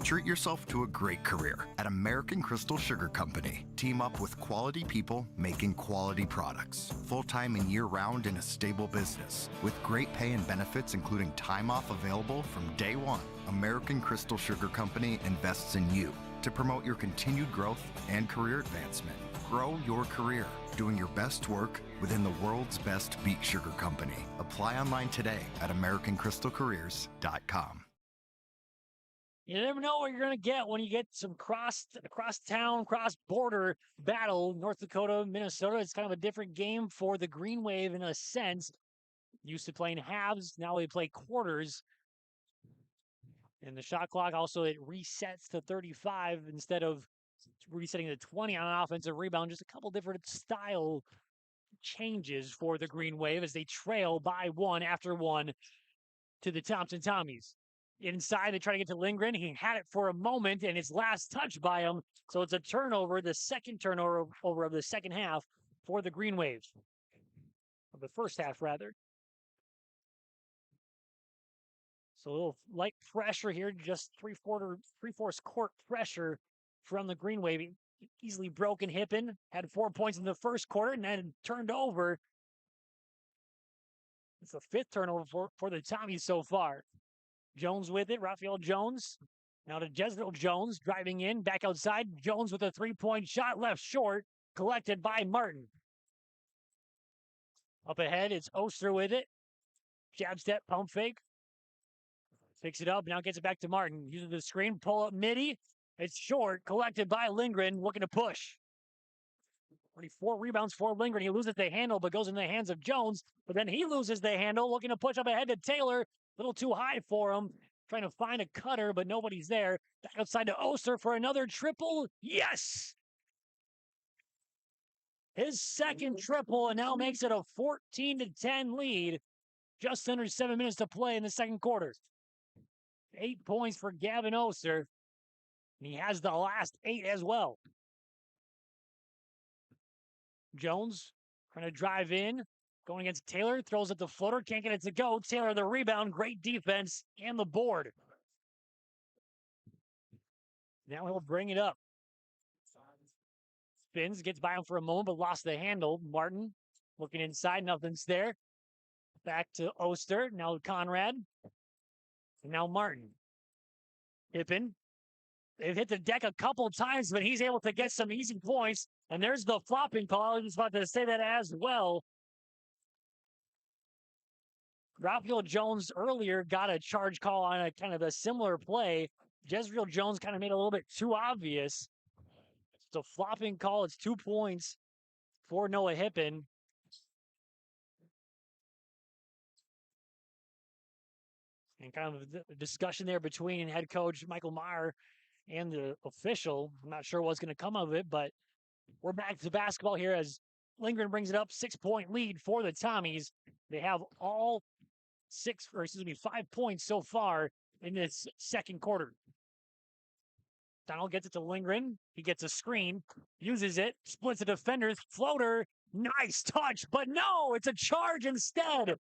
Treat yourself to a great career at American Crystal Sugar Company. Team up with quality people making quality products. Full-time and year-round in a stable business. With great pay and benefits including time off available from day one. American Crystal Sugar Company invests in you to promote your continued growth and career advancement. Grow your career, doing your best work within the world's best beet sugar company. Apply online today at AmericanCrystalCareers.com. You never know what you're going to get when you get some cross-town, cross-border battle. North Dakota, Minnesota, it's kind of a different game for the Green Wave in a sense. Used to playing halves, now they play quarters. And the shot clock also, it resets to 35 instead of resetting to 20 on an offensive rebound. Just a couple different style changes for the Green Wave as they trail by one after one to the Thompson Tommies. Inside, they try to get to Lindgren. He had it for a moment, and it's last touched by him. So it's a turnover, the second turnover of the second half for the Green Wave. Of the first half, rather. So a little light pressure here, just three-fourths court pressure from the Green Wave. Easily broken Hippen, had 4 points in the first quarter, and then turned over. It's the fifth turnover for the Tommies so far. Jones with it, Raphael Jones. Now to Jezreel Jones, driving in, back outside. Jones with a three-point shot, left short, collected by Martin. Up ahead, it's Oster with it. Jab step, pump fake. Picks it up, now gets it back to Martin. Uses the screen, pull up midi. It's short, collected by Lindgren, looking to push. Already 4 rebounds for Lindgren. He loses the handle, but goes in the hands of Jones. But then he loses the handle, looking to push up ahead to Taylor. A little too high for him. Trying to find a cutter, but nobody's there. Back outside to Oster for another triple. Yes! His second triple, and now makes it a 14-10 lead. Just under 7 minutes to play in the second quarter. 8 points for Gavin Oster. And he has the last 8 as well. Jones trying to drive in. Going against Taylor, throws at the floater, can't get it to go. Taylor the rebound, great defense, and the board. Now he'll bring it up. Spins, gets by him for a moment, but lost the handle. Martin looking inside, nothing's there. Back to Oster, now Conrad. And now Martin. Hippen. They've hit the deck a couple times, but he's able to get some easy points. And there's the flopping call. I was just about to say that as well. Raphael Jones earlier got a charge call on a kind of a similar play. Jezreel Jones kind of made it a little bit too obvious. It's a flopping call. It's 2 points for Noah Hippen. And kind of a discussion there between head coach Michael Meyer and the official. I'm not sure what's going to come of it, but we're back to basketball here as Lindgren brings it up. 6-point lead for the Tommies. They have all 5 points so far in this second quarter. Donald gets it to Lindgren. He gets a screen, uses it, splits the defenders, floater. Nice touch, but no, it's a charge instead.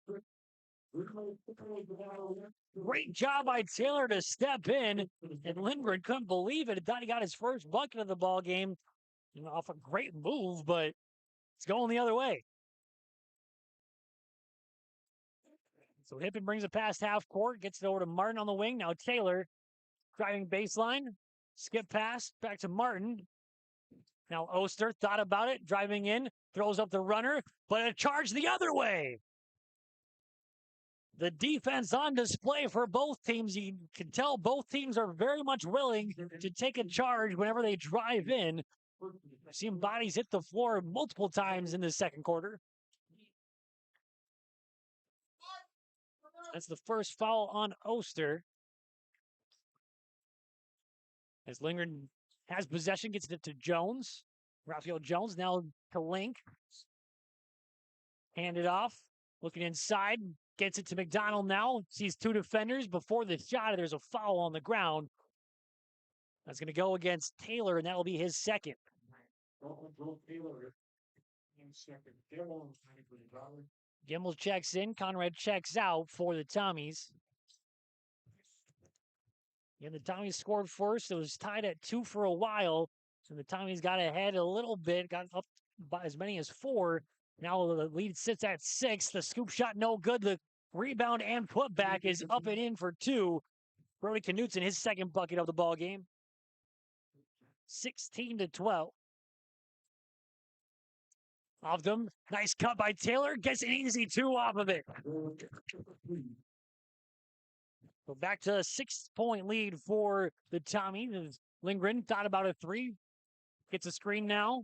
Great job by Taylor to step in, and Lindgren couldn't believe it. He thought he got his first bucket of the ball game. Off a great move, but it's going the other way. So Hippen brings it past half court, gets it over to Martin on the wing. Now Taylor driving baseline, skip pass, back to Martin. Now Oster thought about it, driving in, throws up the runner, but a charge the other way. The defense on display for both teams. You can tell both teams are very much willing to take a charge whenever they drive in. I've seen bodies hit the floor multiple times in the second quarter. That's the first foul on Oster. As Lindgren has possession, gets it to Jones. Raphael Jones now to Link. Hand it off. Looking inside. Gets it to McDonald now. Sees two defenders. Before the shot, there's a foul on the ground. That's going to go against Taylor, and that will be his second. Gimmel checks in. Conrad checks out for the Tommies. And the Tommies scored first. It was tied at 2 for a while. And the Tommies got ahead a little bit, got up by as many as 4. Now the lead sits at 6. The scoop shot no good. The rebound and putback is up and in for 2. Brody Knutson, his second bucket of the ball game. 16-12. Off them. Nice cut by Taylor. Gets an easy 2 off of it. So back to a 6-point lead for the Tommies. Lindgren thought about a 3. Gets a screen now.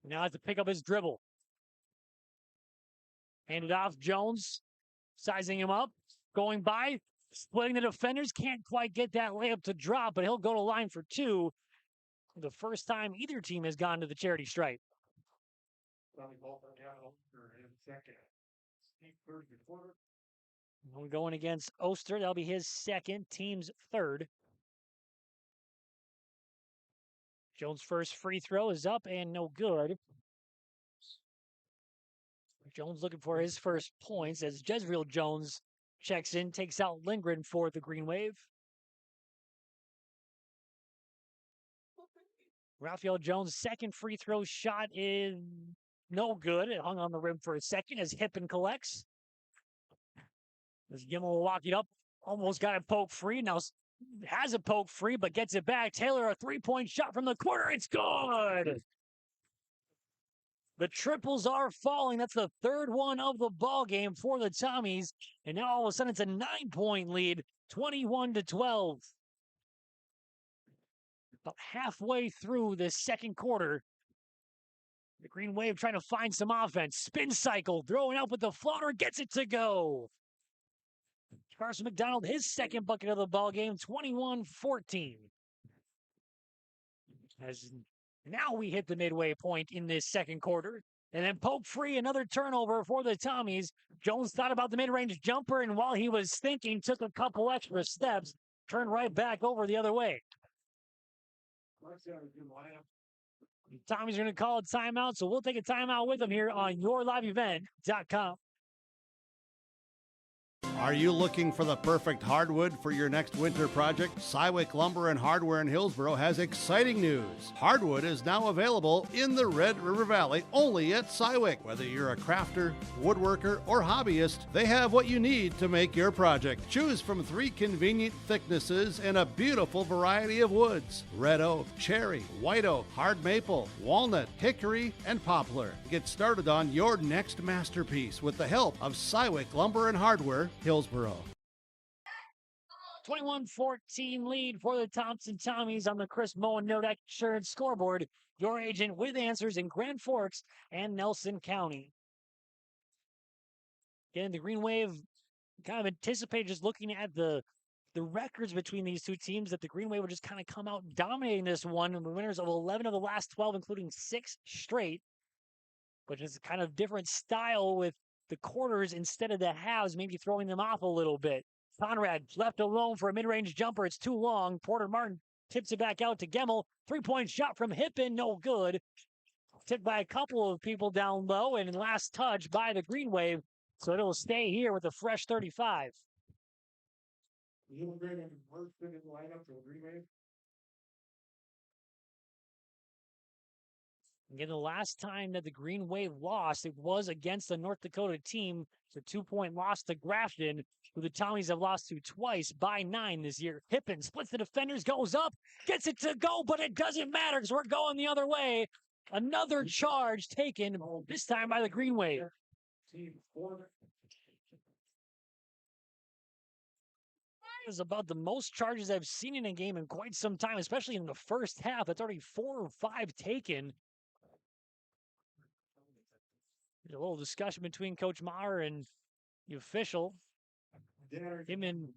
Now has to pick up his dribble. Handed off. Jones sizing him up. Going by. Splitting the defenders. Can't quite get that layup to drop, but he'll go to line for 2. The first time either team has gone to the charity stripe. We're going against Oster. That'll be his second, team's third. Jones' first free throw is up and no good. Jones looking for his first points as Jezreel Jones checks in, takes out Lindgren for the Green Wave. Raphael Jones' second free throw shot is no good. It hung on the rim for a second as Hippen collects. As Gimmel will walk it up. Almost got it poke free. Now has it poke free, but gets it back. Taylor, a 3-point shot from the corner. It's good. The triples are falling. That's the third one of the ball game for the Tommies. And now all of a sudden it's a 9-point lead, 21-12. About halfway through the second quarter. The Green Wave trying to find some offense. Spin cycle, throwing up with the floater, gets it to go. Carson McDonald, his second bucket of the ball game, 21-14. As now we hit the midway point in this second quarter. And then poke free, another turnover for the Tommies. Jones thought about the mid-range jumper, and while he was thinking, took a couple extra steps, turned right back over the other way. Tommy's going to call a timeout, so we'll take a timeout with him here on YourLiveEvent.com. Are you looking for the perfect hardwood for your next winter project? Cywick Lumber and Hardware in Hillsboro has exciting news. Hardwood is now available in the Red River Valley only at Cywick. Whether you're a crafter, woodworker, or hobbyist, they have what you need to make your project. Choose from 3 convenient thicknesses and a beautiful variety of woods. Red oak, cherry, white oak, hard maple, walnut, hickory, and poplar. Get started on your next masterpiece with the help of Cywick Lumber and Hardware, Hillsboro. 21-14 lead for the Thompson Tommies on the Chris Moen Nodak Insurance scoreboard. Your agent with answers in Grand Forks and Nelson County. Again, the Green Wave kind of anticipated, just looking at the records between these two teams, that the Green Wave would just kind of come out dominating this one. The winners of 11 of the last 12, including 6 straight. But it's kind of different style with the quarters instead of the halves, maybe throwing them off a little bit. Conrad left alone for a mid-range jumper. It's too long. Porter Martin tips it back out to Gimmel. 3-point shot from Hippen, no good. Tipped by a couple of people down low, and last touch by the Green Wave. So it'll stay here with a fresh 35. Again, the last time that the Green Wave lost, it was against the North Dakota team. It's a 2-point loss to Grafton, who the Tommies have lost to twice by 9 this year. Hippen splits the defenders, goes up, gets it to go, but it doesn't matter because we're going the other way. Another charge taken, this time by the Green Wave. Is about the most charges I've seen in a game in quite some time, especially in the first half. It's already 4 or 5 taken. There's a little discussion between Coach Maher and The official, him and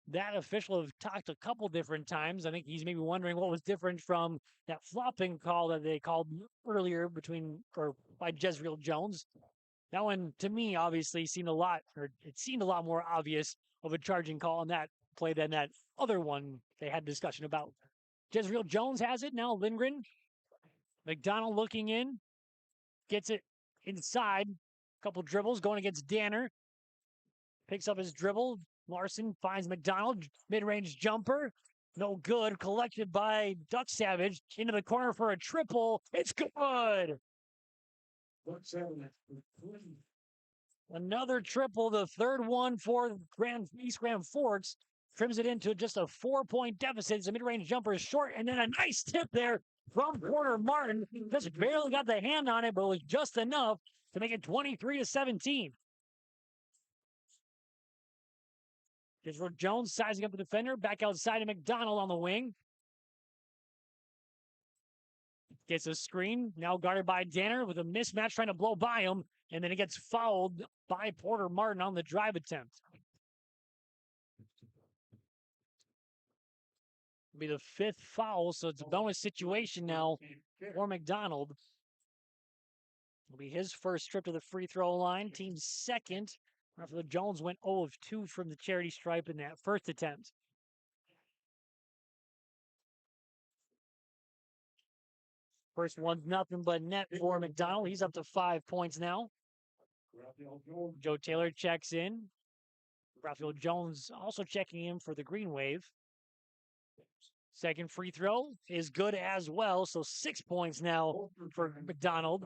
that official have talked a couple different times. I think he's maybe wondering what was different from that flopping call that they called earlier by Jezreel Jones. That one, to me, obviously it seemed a lot more obvious of a charging call on that play than that other one they had discussion about. Jezreel Jones has it now. Lindgren, McDonald looking in, gets it inside. Couple dribbles going against Danner. Picks up his dribble. Larson finds McDonald. Mid-range jumper. No good. Collected by Duck Savage. Into the corner for a triple. It's good. Another triple. The third one for East Grand Forks. Trims it into just a 4-point deficit. It's a mid-range jumper is short. And then a nice tip there from Porter Martin. Just barely got the hand on it, but it was just enough to make it 23-17. Jezreel Jones sizing up the defender. Back outside to McDonald on the wing. Gets a screen. Now guarded by Danner with a mismatch trying to blow by him. And then it gets fouled by Porter Martin on the drive attempt. It'll be the 5th foul, so it's a bonus situation now for McDonald. It'll be his first trip to the free throw line. Team's second. After Jones went 0 of 2 from the charity stripe in that first attempt. First one's nothing but net for McDonald. He's up to 5 points now. Joe Taylor checks in. Raphael Jones also checking in for the Green Wave. Second free throw is good as well, so 6 points now for McDonald.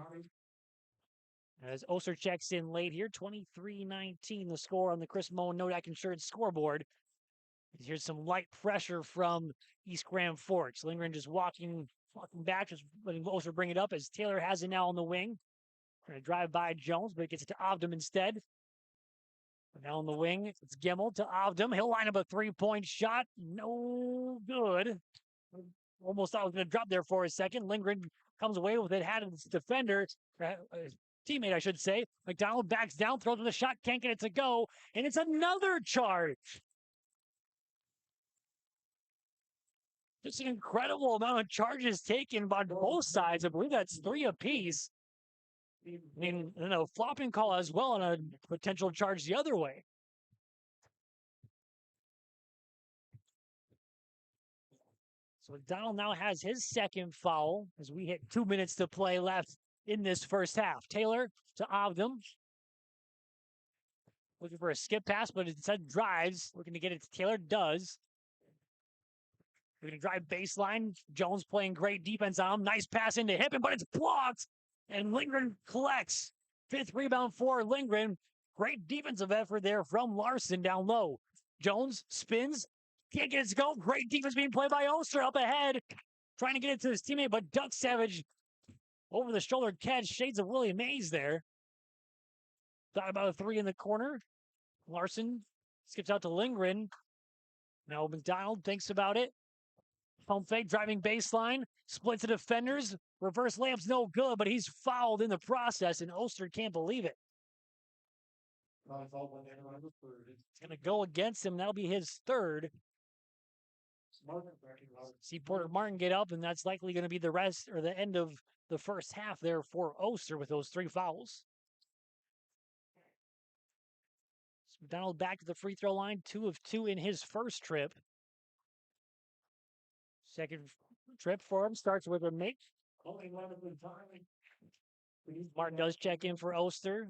As Oster checks in late here, 23-19 the score on the Chris Moen Nodak Insurance scoreboard. Here's some light pressure from East Grand Forks. Lindgren just walking back, just letting Oster bring it up as Taylor has it now on the wing. Trying to drive by Jones, but it gets it to Ovdom instead. Now on the wing, it's Gemmel to Ovdom. He'll line up a 3-point shot. No good. Almost thought it was going to drop there for a second. Lindgren comes away with it, had his defender, teammate, I should say. McDonald backs down, throws with a shot, can't get it to go, and it's another charge. Just an incredible amount of charges taken by both sides. I believe that's 3 apiece. I mean, a flopping call as well and a potential charge the other way. So McDonald now has his second foul as we hit 2 minutes to play left in this first half. Taylor to Ovdom. Looking for a skip pass, but instead drives. Looking to get it to Taylor. Does. We're going to drive baseline. Jones playing great defense on him. Nice pass into Hippen, but it's blocked. And Lindgren collects. 5th rebound for Lindgren. Great defensive effort there from Larson down low. Jones spins. Can't get it to go. Great defense being played by Oster up ahead. Trying to get it to his teammate, but Duck Savage over the shoulder catch. Shades of Willie Mays there. Thought about a 3 in the corner. Larson skips out to Lindgren. Now McDonald thinks about it. Pump fake, driving baseline. Splits the defenders. Reverse layup's no good, but he's fouled in the process, and Oster can't believe it. It's going to go against him. That'll be his 3rd. See Porter Martin get up, and that's likely going to be the rest or the end of the first half there for Oster with those 3 fouls. So McDonald back to the free throw line, 2 of 2 in his first trip. Second trip for him starts with a make. Martin does check in for Oster.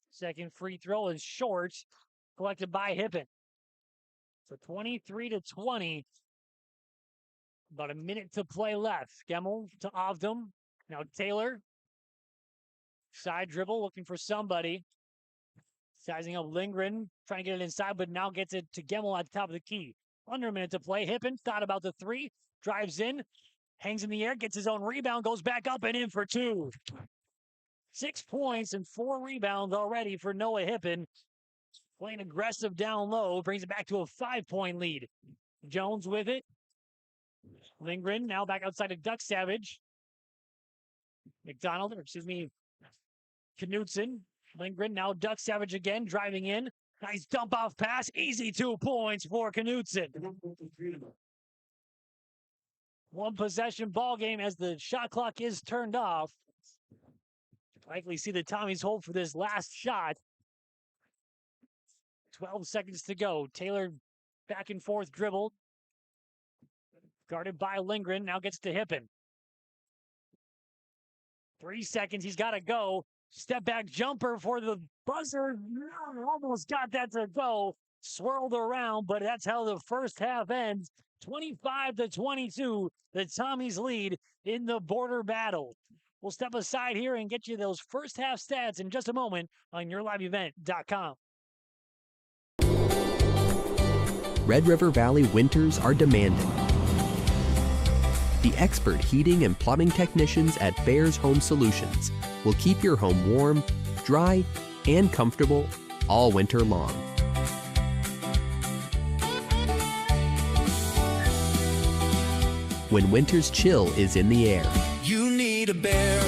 Second free throw is short, collected by Hippen. So 23-20. About a minute to play left. Gemmel to Ovdom. Now Taylor. Side dribble, looking for somebody. Sizing up Lindgren, trying to get it inside, but now gets it to Gemmel on top of the key. Under a minute to play. Hippen thought about the 3. Drives in. Hangs in the air, gets his own rebound, goes back up and in for 2. 6 points and 4 rebounds already for Noah Hippen. Playing aggressive down low, brings it back to a 5-point lead. Jones with it. Lindgren now back outside to Duck Savage. Knutson. Lindgren now Duck Savage again, driving in. Nice dump off pass. Easy 2 points for Knutson. One possession ball game as the shot clock is turned off. Likely see the Tommies hold for this last shot. 12 seconds to go. Taylor back and forth dribbled. Guarded by Lindgren. Now gets to Hippen. 3 seconds. He's got to go. Step back jumper for the buzzer. Almost got that to go. Swirled around, but that's how the first half ends. 25-22. The Tommies lead in the border battle. We'll step aside here and get you those first half stats in just a moment on yourliveevent.com. Red River Valley winters are demanding. The expert heating and plumbing technicians at Bears Home Solutions will keep your home warm, dry, and comfortable all winter long. When winter's chill is in the air, you need a bear in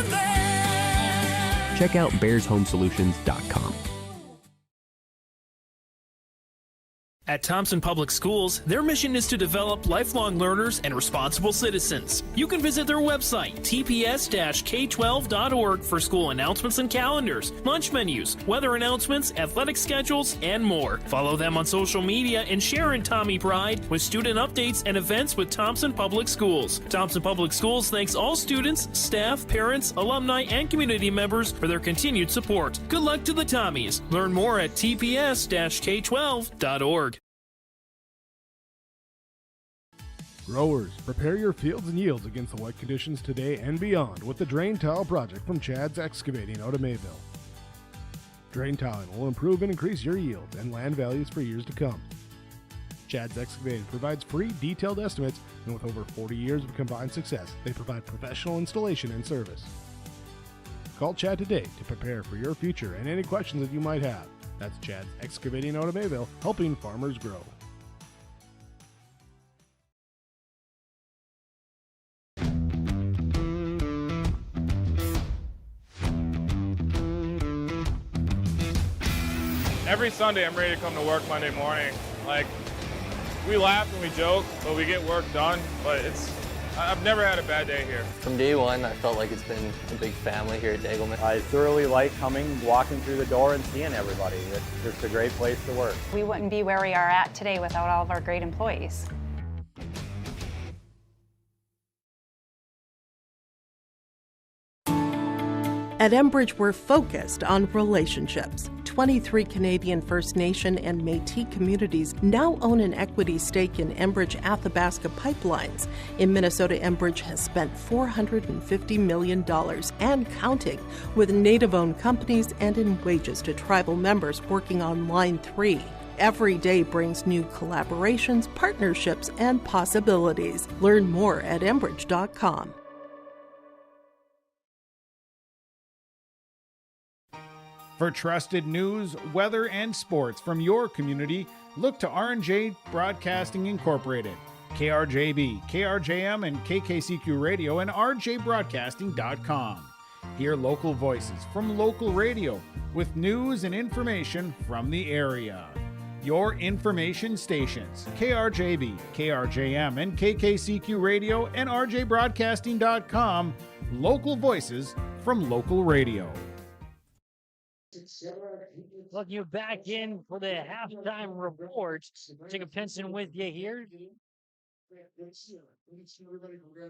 there. Check out bearshomesolutions.com. At Thompson Public Schools, their mission is to develop lifelong learners and responsible citizens. You can visit their website, tps-k12.org, for school announcements and calendars, lunch menus, weather announcements, athletic schedules, and more. Follow them on social media and share in Tommy Pride with student updates and events with Thompson Public Schools. Thompson Public Schools thanks all students, staff, parents, alumni, and community members for their continued support. Good luck to the Tommies. Learn more at tps-k12.org. Growers, prepare your fields and yields against the wet conditions today and beyond with the Drain Tile project from Chad's Excavating out of Mayville. Drain tiling will improve and increase your yield and land values for years to come. Chad's Excavating provides free detailed estimates, and with over 40 years of combined success, they provide professional installation and service. Call Chad today to prepare for your future and any questions that you might have. That's Chad's Excavating out of Mayville, helping farmers grow. Every Sunday, I'm ready to come to work Monday morning. Like, we laugh and we joke, but we get work done. But I've never had a bad day here. From day one, I felt like it's been a big family here at Degelman. I thoroughly like walking through the door and seeing everybody. It's just a great place to work. We wouldn't be where we are at today without all of our great employees. At Enbridge, we're focused on relationships. 23 Canadian First Nation and Métis communities now own an equity stake in Enbridge Athabasca Pipelines. In Minnesota, Enbridge has spent $450 million and counting with Native-owned companies and in wages to tribal members working on Line 3. Every day brings new collaborations, partnerships, and possibilities. Learn more at Enbridge.com. For trusted news, weather, and sports from your community, look to R&J Broadcasting Incorporated, KRJB, KRJM, and KKCQ Radio, and rjbroadcasting.com. Hear local voices from local radio with news and information from the area. Your information stations, KRJB, KRJM, and KKCQ Radio, and rjbroadcasting.com. Local voices from local radio. Looking back in for the halftime report. Jacob Pinson with you here.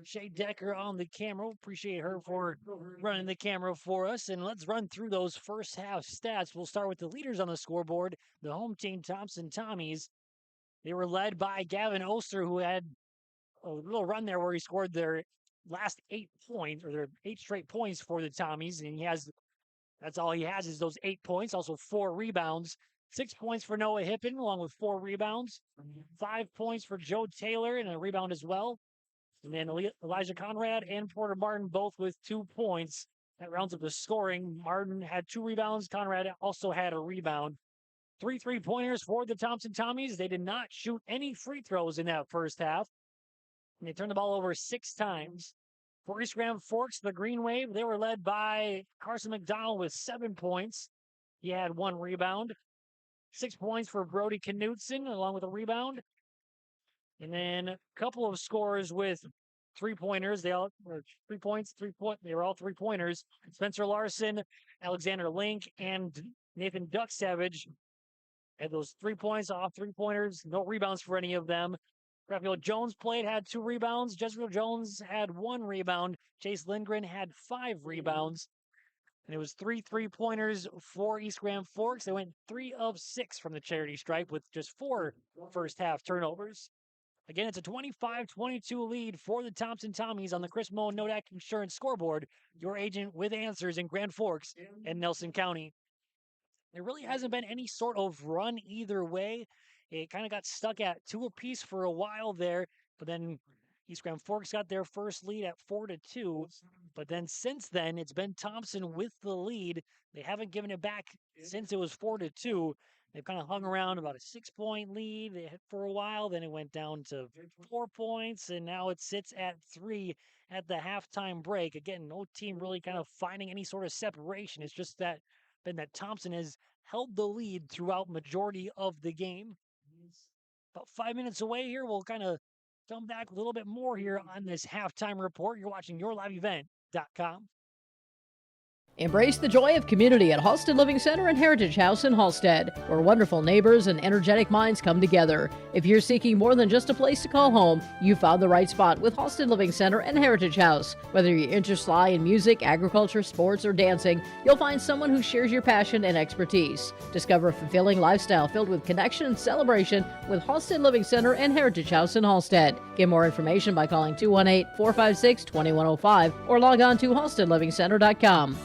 Shay Decker on the camera. Appreciate her for running the camera for us. And let's run through those first half stats. We'll start with the leaders on the scoreboard. The home team, Thompson Tommies. They were led by Gavin Oster, who had a little run there where he scored their last 8 points, or their 8 straight points for the Tommies. And that's all he has is those 8 points, also 4 rebounds. 6 points for Noah Hippen, along with 4 rebounds. 5 points for Joe Taylor, and a rebound as well. And then Elijah Conrad and Porter Martin both with 2 points. That rounds up the scoring. Martin had 2 rebounds. Conrad also had a rebound. 3 3-pointers for the Thompson Tommies. They did not shoot any free throws in that first half. And they turned the ball over 6 times. For East Grand Forks, the Green Wave, they were led by Carson McDonald with 7 points. He had 1 rebound. 6 points for Brody Knutson, along with a rebound. And then a couple of scores with 3-pointers. They all were 3 points, they were all 3-pointers. Spencer Larson, Alexander Link, and Nathan Duck-Savage had those 3 points off 3-pointers. No rebounds for any of them. Raphael Jones had 2 rebounds. Jezreel Jones had 1 rebound. Chase Lindgren had 5 rebounds. And it was 3 3-pointers for East Grand Forks. They went 3 of 6 from the charity stripe with just 4 first half turnovers. Again, it's a 25-22 lead for the Thompson Tommies on the Chris Moe Nodak Insurance scoreboard, your agent with answers in Grand Forks and Nelson County. There really hasn't been any sort of run either way. It kind of got stuck at 2 apiece for a while there, but then East Grand Forks got their first lead at 4-2. But then since then, it's been Thompson with the lead. They haven't given it back since it was 4-2. They've kind of hung around about a 6-point lead for a while. Then it went down to 4 points, and now it sits at 3 at the halftime break. Again, no team really kind of finding any sort of separation. It's just that Thompson has held the lead throughout majority of the game. About 5 minutes away here, we'll kind of come back a little bit more here on this halftime report. You're watching YourLiveEvent.com. Embrace the joy of community at Halsted Living Center and Heritage House in Halsted, where wonderful neighbors and energetic minds come together. If you're seeking more than just a place to call home, you found the right spot with Halsted Living Center and Heritage House. Whether your interests lie in music, agriculture, sports, or dancing, you'll find someone who shares your passion and expertise. Discover a fulfilling lifestyle filled with connection and celebration with Halsted Living Center and Heritage House in Halsted. Get more information by calling 218-456-2105 or log on to halstedlivingcenter.com.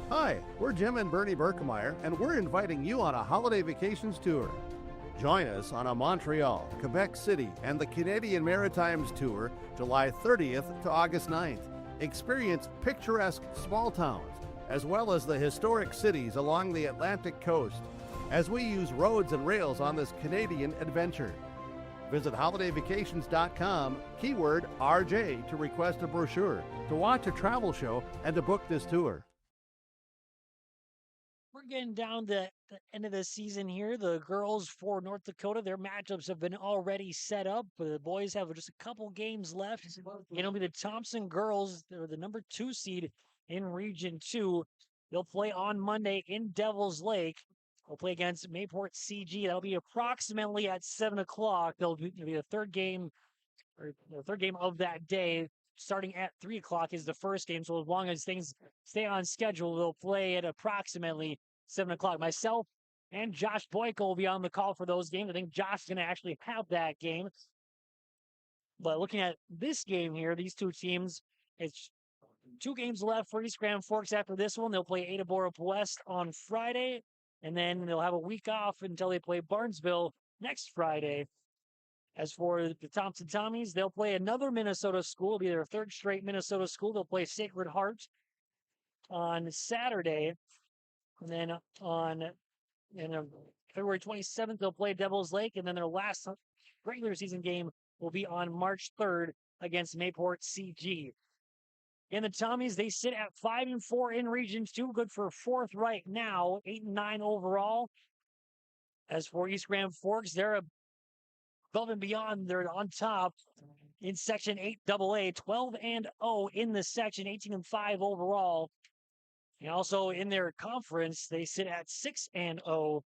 Hi, we're Jim and Bernie Berkemeyer, and we're inviting you on a holiday vacations tour. Join us on a Montreal, Quebec City, and the Canadian Maritimes tour, July 30th to August 9th. Experience picturesque small towns, as well as the historic cities along the Atlantic coast, as we use roads and rails on this Canadian adventure. Visit holidayvacations.com, keyword RJ, to request a brochure, to watch a travel show, and to book this tour. We're getting down to the end of the season here. The girls for North Dakota, their matchups have been already set up. The boys have just a couple games left. It'll be the Thompson girls. They're the number 2 seed in Region 2. They'll play on Monday in Devil's Lake. They'll play against Mayport CG. That'll be approximately at 7 o'clock. It'll be the third game of that day. Starting at 3 o'clock is the first game. So as long as things stay on schedule, they'll play at approximately 7 o'clock. Myself and Josh Boyko will be on the call for those games. I think Josh is going to actually have that game. But looking at this game here, these two teams, it's 2 games left for East Grand Forks after this one. They'll play Ada Borup West on Friday, and then they'll have a week off until they play Barnesville next Friday. As for the Thompson Tommies, they'll play another Minnesota school. It'll be their 3rd straight Minnesota school. They'll play Sacred Heart on Saturday. And then on February 27th, they'll play Devil's Lake. And then their last regular season game will be on March 3rd against Mayport CG. In the Tommies, they sit at 5-4 in Region 2, good for 4th right now, 8-9 overall. As for East Grand Forks, they're above and beyond. They're on top in Section 8AA, 12-0 in the section, 18-5 overall. And also in their conference, they sit at 6-0,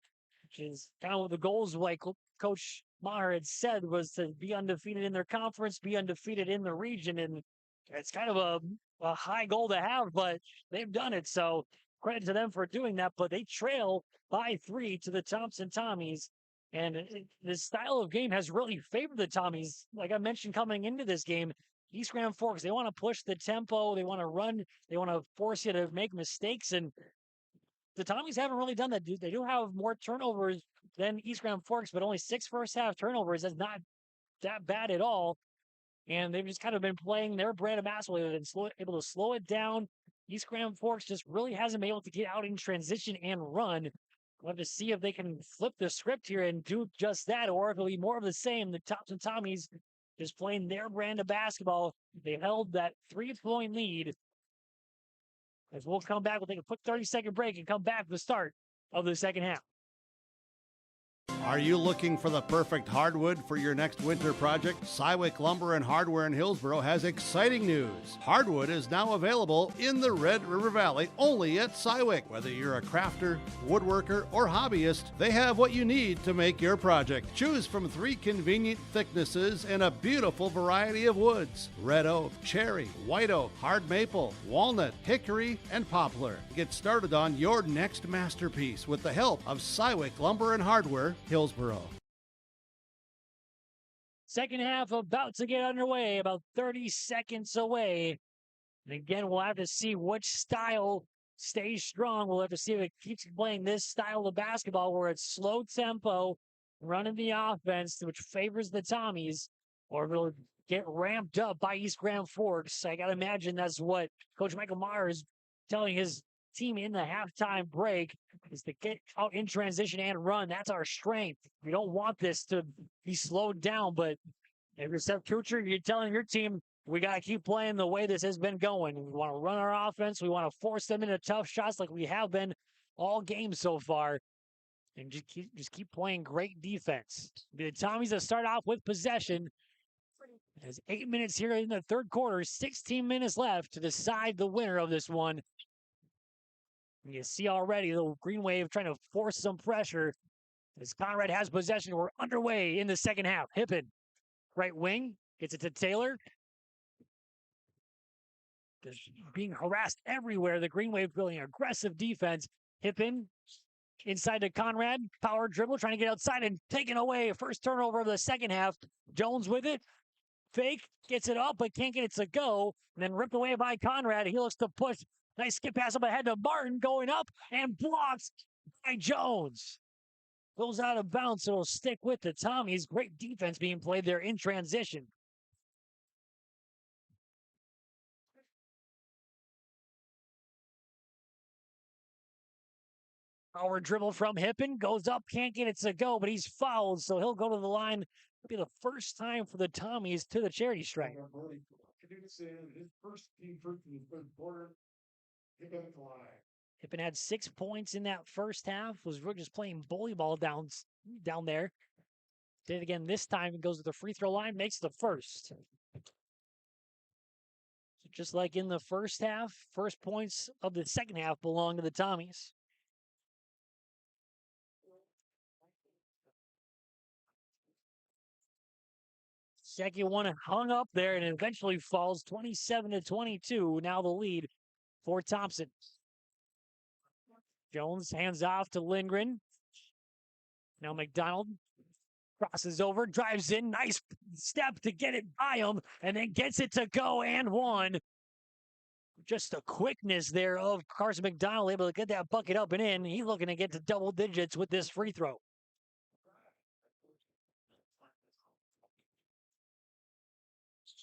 which is kind of what the goals, like Coach Maher had said, was to be undefeated in their conference, be undefeated in the region. And it's kind of a high goal to have, but they've done it. So credit to them for doing that. But they trail by 3 to the Thompson Tommies. And this style of game has really favored the Tommies. Like I mentioned coming into this game, East Grand Forks, they want to push the tempo, they want to run, they want to force you to make mistakes, and the Tommies haven't really done that. They do have more turnovers than East Grand Forks, but only 6 first-half turnovers. That's not that bad at all, and they've just kind of been playing their brand of basketball. They've been able to slow it down, East Grand Forks just really hasn't been able to get out in transition and run. We'll have to see if they can flip the script here and do just that, or if it'll be more of the same. The Thompson Tommies just playing their brand of basketball. They held that 3-point lead. As we'll come back, we'll take a quick 30-second break and come back to the start of the second half. Are you looking for the perfect hardwood for your next winter project? Cywick Lumber and Hardware in Hillsboro has exciting news. Hardwood is now available in the Red River Valley only at Cywick. Whether you're a crafter, woodworker, or hobbyist, they have what you need to make your project. Choose from 3 convenient thicknesses and a beautiful variety of woods: red oak, cherry, white oak, hard maple, walnut, hickory, and poplar. Get started on your next masterpiece with the help of Cywick Lumber and Hardware, Hillsboro. Second half about to get underway, about 30 seconds away. And again, we'll have to see which style stays strong. We'll have to see if it keeps playing this style of basketball where it's slow tempo, running the offense, which favors the Tommies, or if it'll get ramped up by East Grand Forks. I got to imagine that's what Coach Michael Meyer is telling his team in the halftime break, is to get out in transition and run. That's our strength. We don't want this to be slowed down, but if you're Seth Kuchar, you're telling your team, we got to keep playing the way this has been going. We want to run our offense. We want to force them into tough shots like we have been all game so far, and just keep playing great defense. The Tommies that start off with possession. There's 8 minutes here in the third quarter, 16 minutes left to decide the winner of this one. You see already the Green Wave trying to force some pressure as Conrad has possession. We're underway in the second half. Hippen, right wing, gets it to Taylor. Just being harassed everywhere. The Green Wave building aggressive defense. Hippen inside to Conrad. Power dribble, trying to get outside and taken away. First turnover of the second half. Jones with it. Fake, gets it up, but can't get it to go. And then ripped away by Conrad. He looks to push. Nice skip pass up ahead to Martin, going up and blocked by Jones. Goes out of bounds, so it'll stick with the Tommies. Great defense being played there in transition. Power dribble from Hippen, goes up, can't get it to go, but he's fouled, so he'll go to the line. It'll be the first time for the Tommies to the charity stripe. His first team first in the third quarter. Hippen had 6 points in that first half. Was really just playing bully ball down there. Did it again this time. It goes to the free throw line, makes the first. So just like in the first half, first points of the second half belong to the Tommies. Second one hung up there and eventually falls 27-22. Now the lead for Thompson. Jones hands off to Lindgren. Now McDonald crosses over, drives in, nice step to get it by him, and then gets it to go and one. Just the quickness there of Carson McDonald, able to get that bucket up and in. He's looking to get to double digits with this free throw.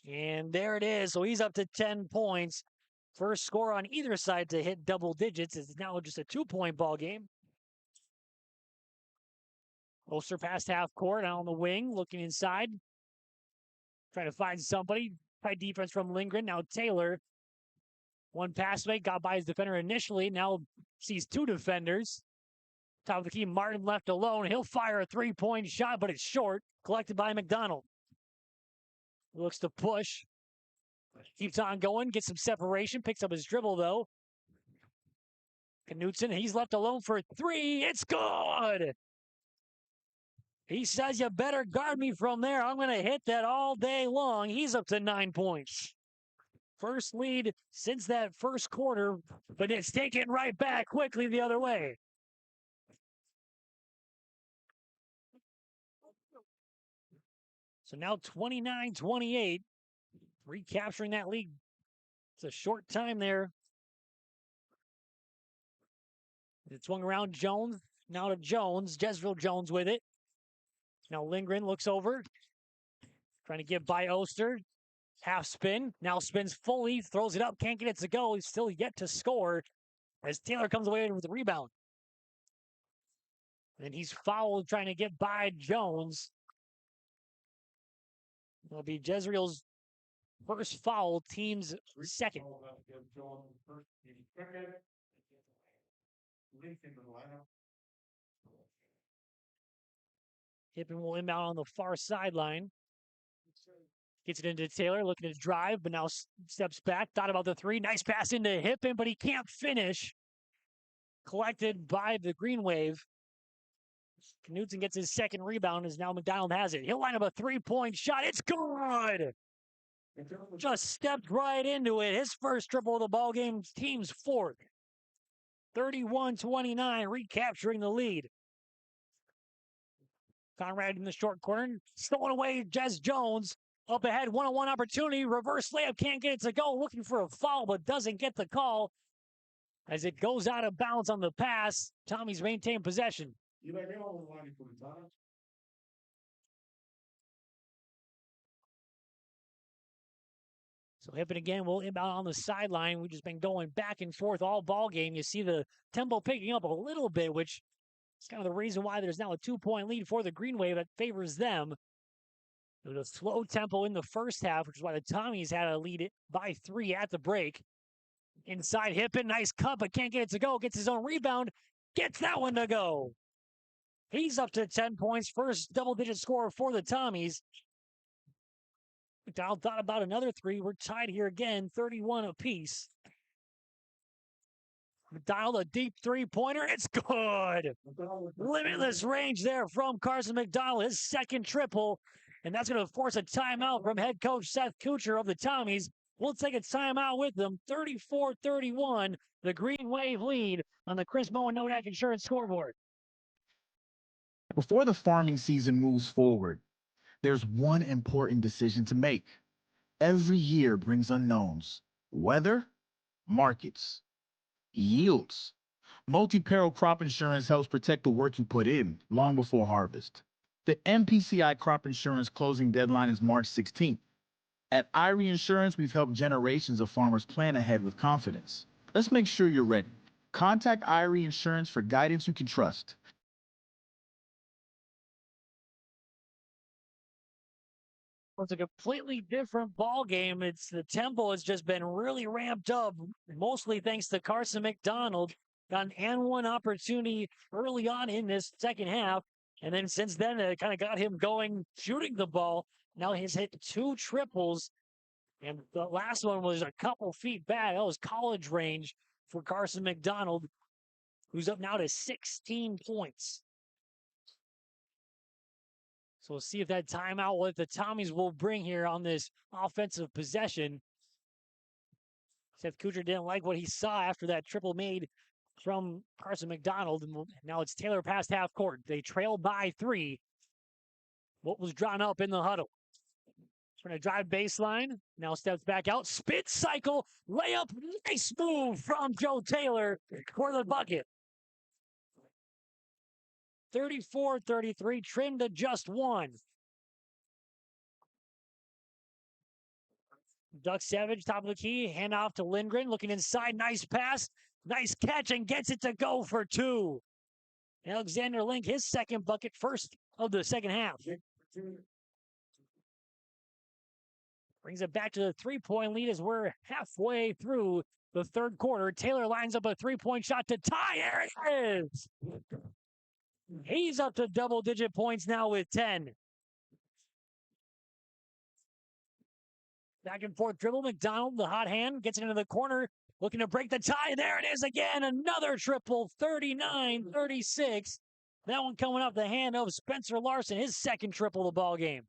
And there it is. So he's up to 10 points. First score on either side to hit double digits. It's now just a 2-point ball game. Oster past half court, out on the wing, looking inside. Trying to find somebody. Tight defense from Lindgren. Now Taylor. One pass fake, got by his defender initially. Now sees 2 defenders. Top of the key, Martin left alone. He'll fire a 3-point shot, but it's short. Collected by McDonald. Looks to push. Keeps on going, gets some separation, picks up his dribble though. Knutson, he's left alone for 3. It's good! He says, you better guard me from there. I'm going to hit that all day long. He's up to 9 points. First lead since that first quarter, but it's taken right back quickly the other way. So now 29-28. Recapturing that lead. It's a short time there. It swung around Jones. Now to Jones. Jezreel Jones with it. Now Lindgren looks over. Trying to get by Oster. Half spin, now spins fully, throws it up, can't get it to go. He's still yet to score as Taylor comes away with the rebound. And he's fouled trying to get by Jones. It'll be Jezreel's first foul, team's second. Hippen will inbound on the far sideline. Gets it into Taylor, looking to drive, but now steps back. Thought about the three. Nice pass into Hippen, but he can't finish. Collected by the Green Wave. Knutson gets his second rebound as now McDonald has it. He'll line up a three-point shot. It's good! Just stepped right into it. His first triple of the ball game, team's fourth. 31-29, recapturing the lead. Conrad in the short corner, stolen away, Jez Jones. Up ahead, one-on-one opportunity, reverse layup, can't get it to go. Looking for a foul, but doesn't get the call. As it goes out of bounds on the pass, Tommy's maintained possession. So Hippen again will inbound on the sideline. We've just been going back and forth all ball game. You see the tempo picking up a little bit, which is kind of the reason why there's now a 2-point lead for the Green Wave that favors them. It was a slow tempo in the first half, which is why the Tommies had a lead by 3 at the break. Inside Hippen, nice cut, but can't get it to go. Gets his own rebound, gets that one to go. He's up to 10 points, first double-digit scorer for the Tommies. McDonald thought about another three. We're tied here again, 31 apiece. McDonald, a deep three-pointer. It's good. Limitless range there from Carson McDonald, his second triple. And that's going to force a timeout from head coach Seth Kuchar of the Tommies. We'll take a timeout with them. 34-31, the Green Wave lead on the Chris Moen Nodak Insurance scoreboard. Before the farming season moves forward, there's one important decision to make. Every year brings unknowns. Weather, markets, yields. Multi-peril crop insurance helps protect the work you put in long before harvest. The MPCI crop insurance closing deadline is March 16th. At IRE Insurance, we've helped generations of farmers plan ahead with confidence. Let's make sure you're ready. Contact IRE Insurance for guidance you can trust. It's a completely different ball game. It's the tempo has just been really ramped up, mostly thanks to Carson McDonald. Got an and one opportunity early on in this second half, and then since then it kind of got him going, shooting the ball. Now he's hit 2 triples, and the last one was a couple feet back. That was college range for Carson McDonald, who's up now to 16 points. So we'll see if that timeout, what the Tommies will bring here on this offensive possession. Seth Kuchar didn't like what he saw after that triple made from Carson McDonald. And now it's Taylor past half court. They trail by 3. What was drawn up in the huddle? Trying to drive baseline. Now steps back out. Spit cycle. Layup. Nice move from Joe Taylor for the bucket. 34-33, trimmed to just 1. Duck Savage, top of the key, hand off to Lindgren, looking inside, nice pass, nice catch, and gets it to go for 2. Alexander Link, his second bucket, first of the second half. Brings it back to the 3-point lead as we're halfway through the third quarter. Taylor lines up a 3-point shot to tie. There it is. He's up to double-digit points now with 10. Back and forth dribble. McDonald, the hot hand, gets it into the corner, looking to break the tie. There it is again. Another triple, 39-36. That one coming off the hand of Spencer Larson, his second triple of the ball game.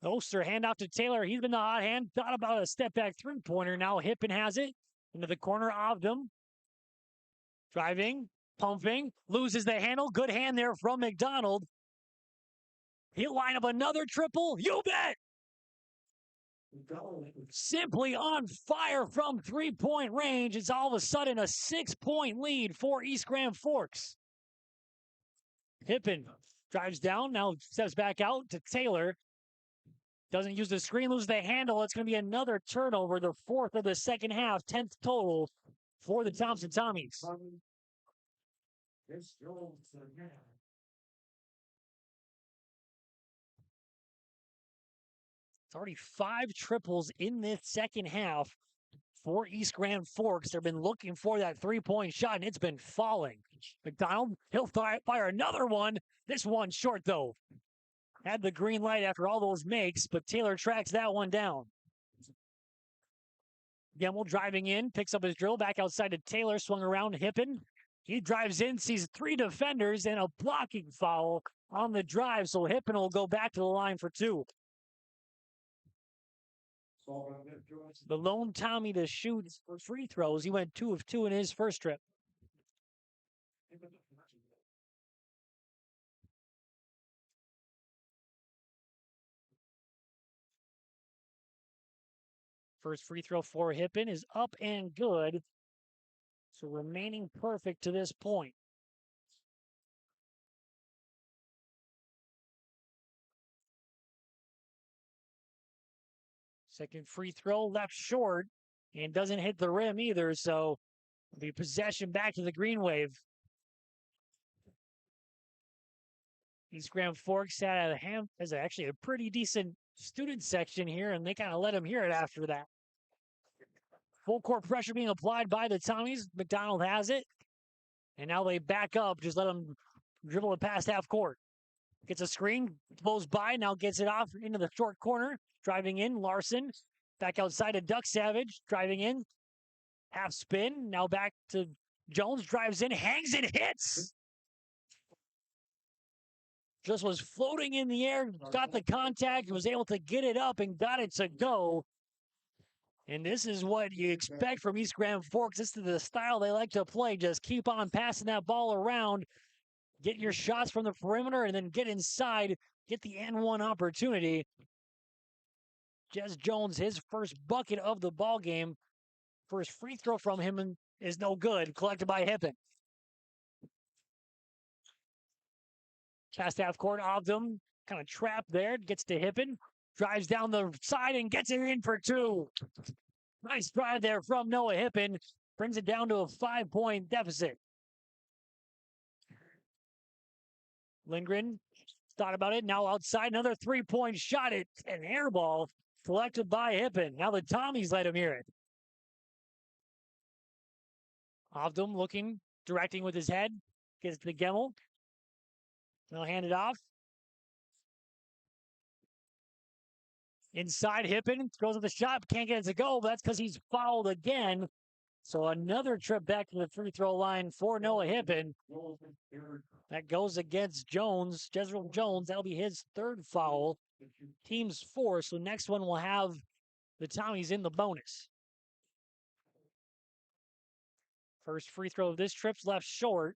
Oster, hand off to Taylor. He's been the hot hand. Thought about a step-back three-pointer. Now Hippen has it. Into the corner, Obdam. Driving, pumping, loses the handle. Good hand there from McDonald. He'll line up another triple. You bet! Simply on fire from 3-point range. It's all of a sudden a 6-point lead for East Grand Forks. Hippen drives down, now steps back out to Taylor. Doesn't use the screen, loses the handle. It's going to be another turnover, the fourth of the second half, 10th total for the Thompson Tommies. It's already 5 triples in this second half for East Grand Forks. They've been looking for that three-point shot, and it's been falling. McDonald, he'll fire another one. This one short, though. Had the green light after all those makes, but Taylor tracks that one down. Gemmel driving in, picks up his drill, back outside to Taylor, swung around, Hippen. He drives in, sees 3 defenders, and a blocking foul on the drive, so Hippen will go back to the line for 2. The lone Tommy to shoot free throws. He went 2 of 2 in his first trip. First free throw for Hippen is up and good. So remaining perfect to this point. Second free throw left short and doesn't hit the rim either. So the possession back to the Green Wave. East Grand Forks has actually a pretty decent student section here, and they kind of let him hear it after that. Full court pressure being applied by the Tommies. McDonald has it. And now they back up. Just let him dribble it past half court. Gets a screen. Blows by. Now gets it off into the short corner. Driving in. Larson. Back outside to Duck Savage. Driving in. Half spin. Now back to Jones. Drives in. Hangs and hits. Just was floating in the air. Got the contact. Was able to get it up and got it to go. And this is what you expect from East Grand Forks. This is the style they like to play. Just keep on passing that ball around. Get your shots from the perimeter and then get inside. Get the N1 opportunity. Jez Jones, his first bucket of the ball game. First free throw from him is no good. Collected by Hippen. Past half court, Ogden kind of trapped there. Gets to Hippen. Drives down the side and gets it in for 2. Nice drive there from Noah Hippen. Brings it down to a 5-point deficit. Lindgren thought about it. Now outside, another 3-point shot. An air ball collected by Hippen. Now the Tommies let him hear it. Ogden looking, directing with his head. Gets to Gemmel. They'll hand it off. Inside, Hippen throws up the shot, can't get it to go, but that's because he's fouled again. So another trip back to the free throw line for Noah Hippen. That goes against Jones, Jezreel Jones. That'll be his 3rd foul. Team's 4, so next one will have the Tommies in the bonus. First free throw of this trip's left short.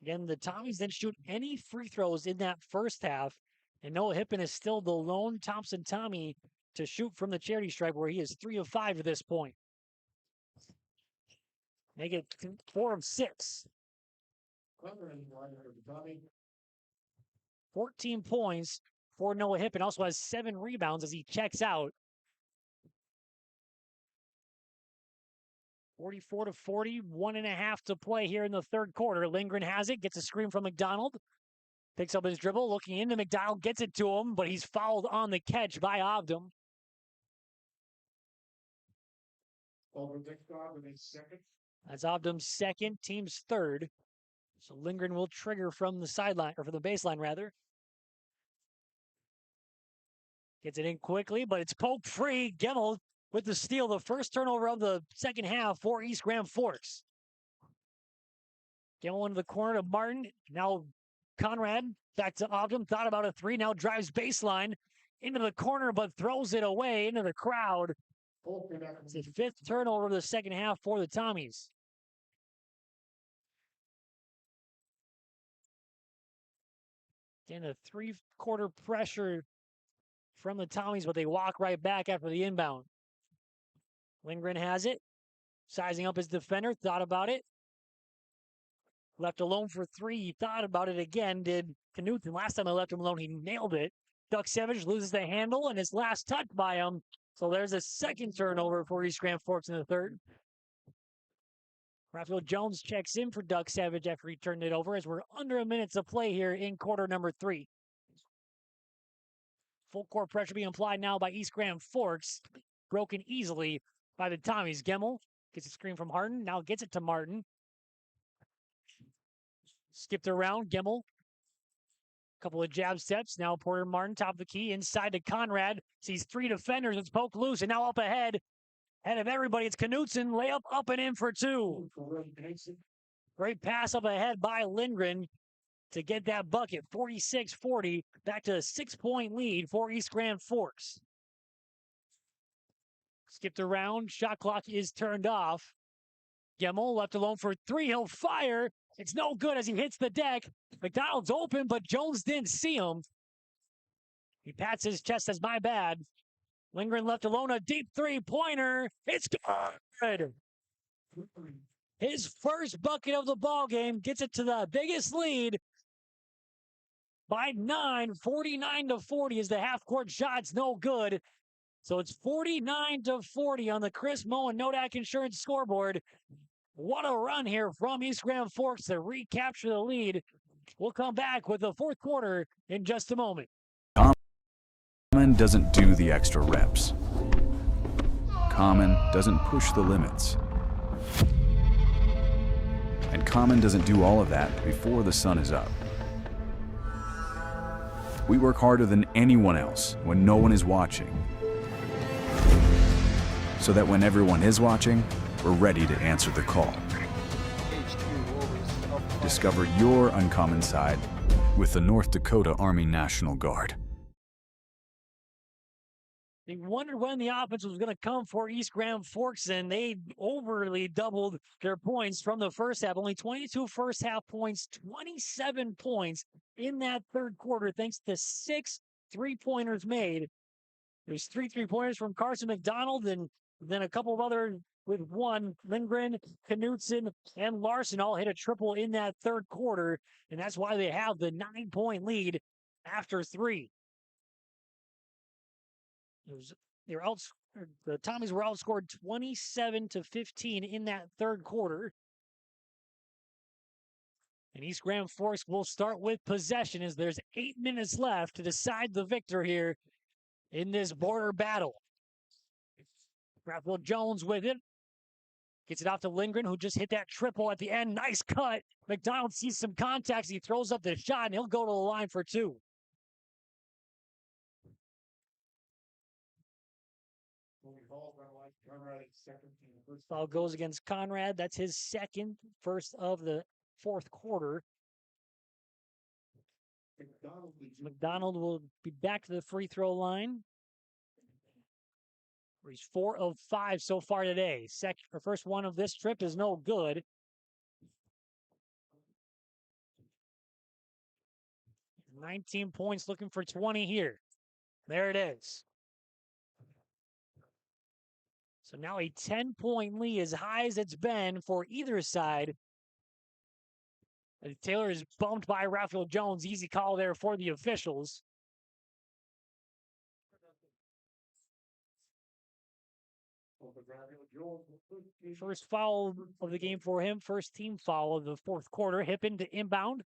Again, the Tommies didn't shoot any free throws in that first half. And Noah Hippen is still the lone Thompson Tommy to shoot from the charity stripe, where he is 3 of 5 at this point. Make it 4 of 6. 14 points for Noah Hippen. Also has 7 rebounds as he checks out. 44-40, 1.5 to play here in the third quarter. Lindgren has it, gets a screen from McDonald. Picks up his dribble, looking into McDonald, gets it to him, but he's fouled on the catch by Ogden. That's Ogden's 2nd, team's 3rd. So Lindgren will trigger from the sideline, or from the baseline, rather. Gets it in quickly, but it's poked free. Gemmel with the steal, the first turnover of the second half for East Grand Forks. Gemmel into the corner to Martin. Now Conrad back to Ogden, thought about a 3, now drives baseline into the corner, but throws it away into the crowd. It's the 5th turnover of the second half for the Tommies. Again, a 3-quarter pressure from the Tommies, but they walk right back after the inbound. Lindgren has it, sizing up his defender, thought about it. Left alone for 3. He thought about it again, did Knutson. Last time I left him alone, he nailed it. Duck-Savage loses the handle, and his last touch by him. So there's a second turnover for East Grand Forks in the third. Raphael Jones checks in for Duck-Savage after he turned it over as we're under a minute to play here in quarter number 3. Full court pressure being applied now by East Grand Forks. Broken easily by the Tommies. Gemmel gets a screen from Harden. Now gets it to Martin. Skipped around. Gemmel. Couple of jab steps. Now Porter Martin, top of the key. Inside to Conrad. Sees 3 defenders. It's poked loose. And now up ahead. Ahead of everybody. It's Knutson. Layup up and in for 2. Great pass up ahead by Lindgren to get that bucket. 46-40. Back to a 6-point lead for East Grand Forks. Skipped around. Shot clock is turned off. Gemmel left alone for 3. He'll fire. It's no good as he hits the deck. McDonald's open, but Jones didn't see him. He pats his chest, says, my bad. Lindgren left alone, a deep 3-pointer. It's good. His first bucket of the ball game gets it to the biggest lead by 9. 49-40 is the half-court shot. It's no good. So it's 49-40 on the Chris Moe and Nodak Insurance scoreboard. What a run here from East Grand Forks to recapture the lead. We'll come back with the fourth quarter in just a moment. Common doesn't do the extra reps. Common doesn't push the limits. And Common doesn't do all of that before the sun is up. We work harder than anyone else when no one is watching, so that when everyone is watching, we're ready to answer the call. Discover your uncommon side with the North Dakota Army National Guard. They wondered when the offense was going to come for East Grand Forks, and they overly doubled their points from the first half. Only 22 first half points, 27 points in that third quarter, thanks to 6 3-pointers made. There's 3 3-pointers from Carson McDonald, and then a couple of other with 1. Lindgren, Knutson, and Larson all hit a triple in that third quarter, and that's why they have the 9-point lead after 3. The Tommies were outscored 27-15 in that third quarter. And East Grand Forks will start with possession as there's 8 minutes left to decide the victor here in this border battle. Raphael Jones with it. Gets it off to Lindgren, who just hit that triple at the end. Nice cut. McDonald sees some contacts. He throws up the shot, and he'll go to the line for 2. First foul goes against Conrad. That's his second, first of the fourth quarter. McDonald will be back to the free throw line. He's 4 of 5 so far today. First one of this trip is no good. $19 points, looking for 20 here. There it is. So now a 10-point lead, as high as it's been for either side. Taylor is bumped by Raphael Jones. Easy call there for the officials. First foul of the game for him. First team foul of the fourth quarter. Hippen to inbound.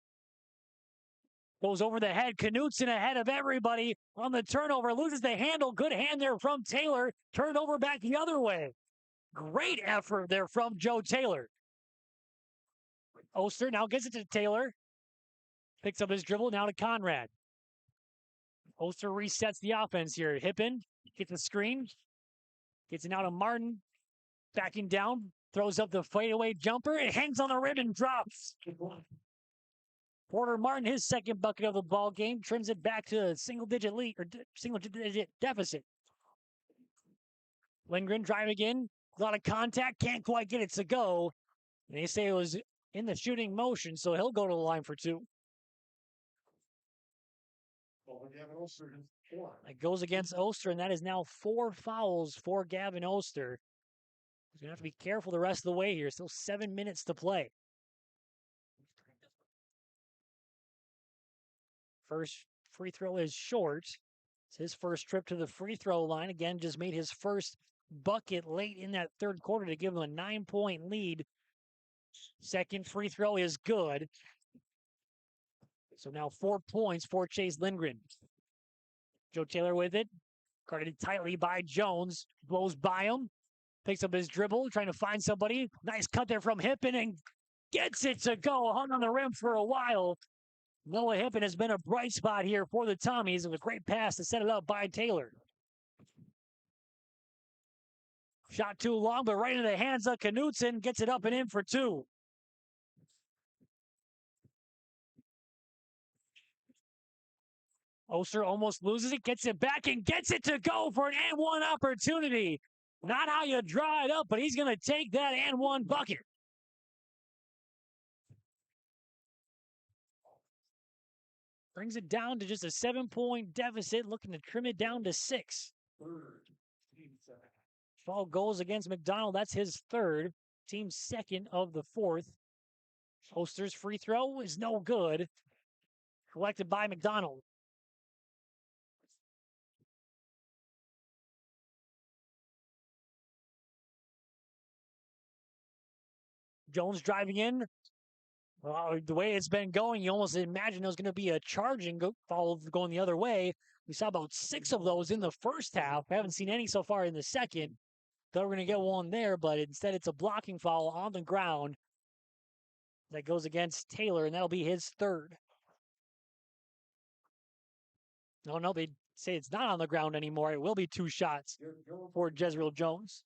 Goes over the head. Knutson ahead of everybody on the turnover. Loses the handle. Good hand there from Taylor. Turned over back the other way. Great effort there from Joe Taylor. Oster now gets it to Taylor. Picks up his dribble now to Conrad. Oster resets the offense here. Hippen gets the screen. Gets it now to Martin. Backing down. Throws up the fadeaway jumper. It hangs on the rim and drops. Porter Martin, his second bucket of the ball game, trims it back to a single-digit lead or single-digit deficit. Lindgren driving again. A lot of contact. Can't quite get it to go. And they say it was in the shooting motion, so he'll go to the line for 2. That goes against Oster, and that is now 4 fouls for Gavin Oster. He's going to have to be careful the rest of the way here. Still 7 minutes to play. First free throw is short. It's his first trip to the free throw line. Again, just made his first bucket late in that third quarter to give him a 9-point lead. Second free throw is good. So now 4 points for Chase Lindgren. Joe Taylor with it. Guarded tightly by Jones. Blows by him. Picks up his dribble, trying to find somebody. Nice cut there from Hippen and gets it to go. Hung on the rim for a while. Noah Hippen has been a bright spot here for the Tommies. It was a great pass to set it up by Taylor. Shot too long, but right into the hands of Knutson. Gets it up and in for two. Oster almost loses it, gets it back, and gets it to go for an and one opportunity. Not how you draw it up, but he's going to take that and one bucket. Brings it down to just a 7-point deficit, looking to trim it down to 6. Foul goes against McDonald. That's his third. Team second of the fourth. Oster's free throw is no good. Collected by McDonald. Jones driving in. The way it's been going, you almost imagine there's going to be a charging foul going the other way. We saw about 6 of those in the first half. I haven't seen any so far in the second. Thought we're going to get one there, but instead it's a blocking foul on the ground that goes against Taylor, and that'll be his third. No, they say it's not on the ground anymore. It will be 2 shots for Jezreel Jones.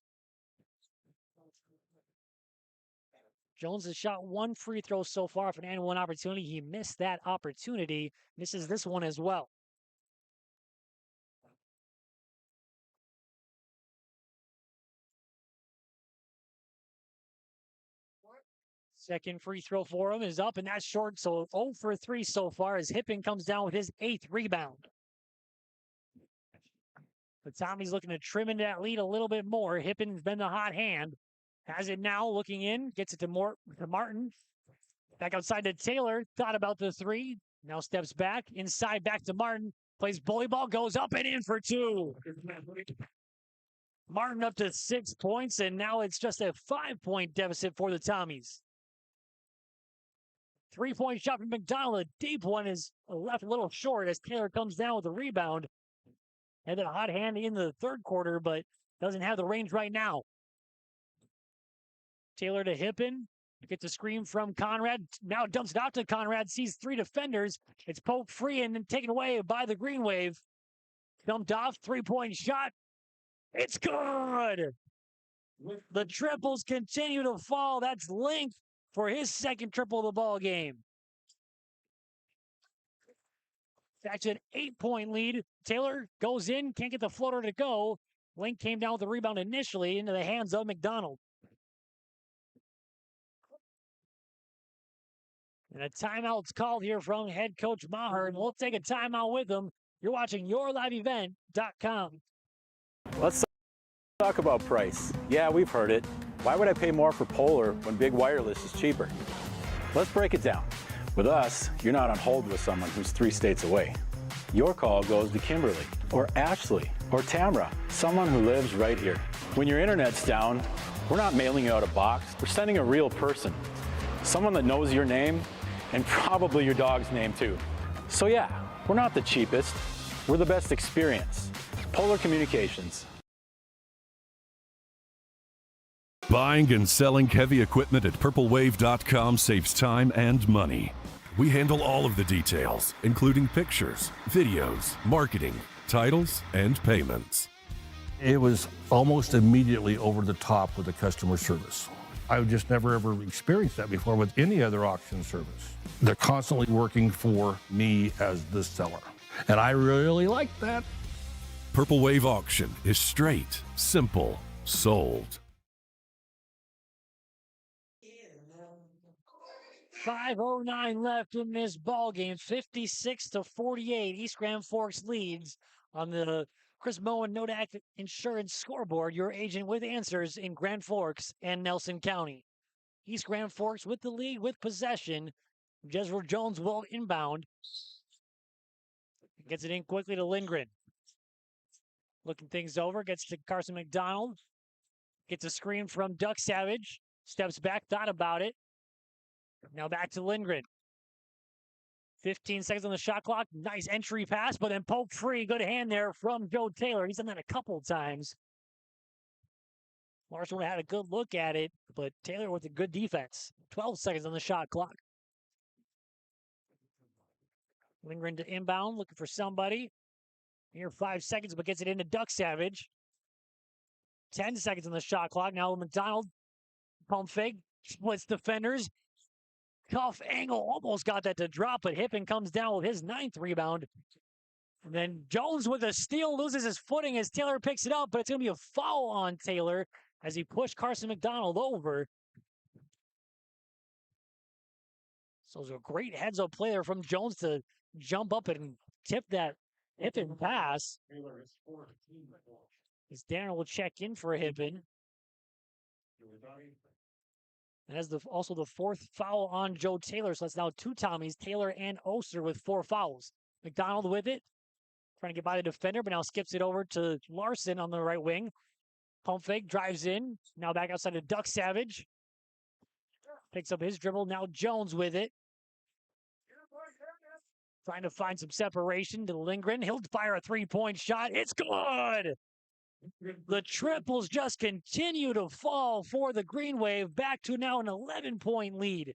Jones has shot 1 free throw so far for an and one opportunity. He missed that opportunity. Misses this one as well. Second free throw for him is up, and that's short. So 0 for 3 so far as Hippen comes down with his 8th rebound. But Tommy's looking to trim into that lead a little bit more. Hippen's been the hot hand. Has it now, looking in, gets it to Martin. Back outside to Taylor, thought about the 3. Now steps back, inside back to Martin. Plays bully ball, goes up and in for 2. Martin up to 6 points, and now it's just a 5-point deficit for the Tommies. 3-point shot from McDonald. A deep one is left a little short as Taylor comes down with a rebound. Had a hot hand in the third quarter, but doesn't have the range right now. Taylor to Hippen. Gets a screen from Conrad. Now dumps it out to Conrad. Sees 3 defenders. It's poked free and then taken away by the Green Wave. Dumped off. 3-point shot. It's good. The triples continue to fall. That's Link for his second triple of the ball game. That's an 8-point lead. Taylor goes in. Can't get the floater to go. Link came down with the rebound initially into the hands of McDonald. And a timeout's called here from head coach Maher, and we'll take a timeout with him. You're watching YourLiveEvent.com. Let's talk about price. Yeah, we've heard it. Why would I pay more for Polar when Big Wireless is cheaper? Let's break it down. With us, you're not on hold with someone who's 3 states away. Your call goes to Kimberly, or Ashley, or Tamara, someone who lives right here. When your internet's down, we're not mailing you out a box. We're sending a real person, someone that knows your name, and probably your dog's name too. So yeah, we're not the cheapest. We're the best experience. Polar Communications. Buying and selling heavy equipment at purplewave.com saves time and money. We handle all of the details, including pictures, videos, marketing, titles, and payments. It was almost immediately over the top with the customer service. I've just never ever experienced that before with any other auction service. They're constantly working for me as the seller. And I really like that. Purple Wave Auction is straight, simple, sold. 5:09 left in this ball game. 56-48. East Grand Forks leads on the Chris Moen Nodak Insurance scoreboard. Your agent with answers in Grand Forks and Nelson County. East Grand Forks with the lead with possession. Jezreel Jones will inbound. Gets it in quickly to Lindgren. Looking things over, gets to Carson McDonald. Gets a screen from Duck Savage. Steps back, thought about it. Now back to Lindgren. 15 seconds on the shot clock. Nice entry pass, but then poke free. Good hand there from Joe Taylor. He's done that a couple times. Larson would have had a good look at it, but Taylor with a good defense. 12 seconds on the shot clock. Lindgren to inbound, looking for somebody. Here 5 seconds, but gets it into Duck Savage. 10 seconds on the shot clock. Now McDonald, pump fake, splits defenders. Cuff angle, almost got that to drop, but Hippen comes down with his 9th rebound. And then Jones with a steal, loses his footing as Taylor picks it up, but it's going to be a foul on Taylor as he pushed Carson McDonald over. So it was a great heads-up play there from Jones to jump up and tip that Hippen pass. As Danner will check in for Hippen. And that's also the 4th foul on Joe Taylor. So that's now 2 Tommies, Taylor and Oster with 4 fouls. McDonald with it. Trying to get by the defender, but now skips it over to Larson on the right wing. Pump fake, drives in. Now back outside to Duck Savage. Picks up his dribble. Now Jones with it. Trying to find some separation to Lindgren. He'll fire a 3-point shot. It's good! The triples just continue to fall for the Green Wave. Back to now an 11-point lead.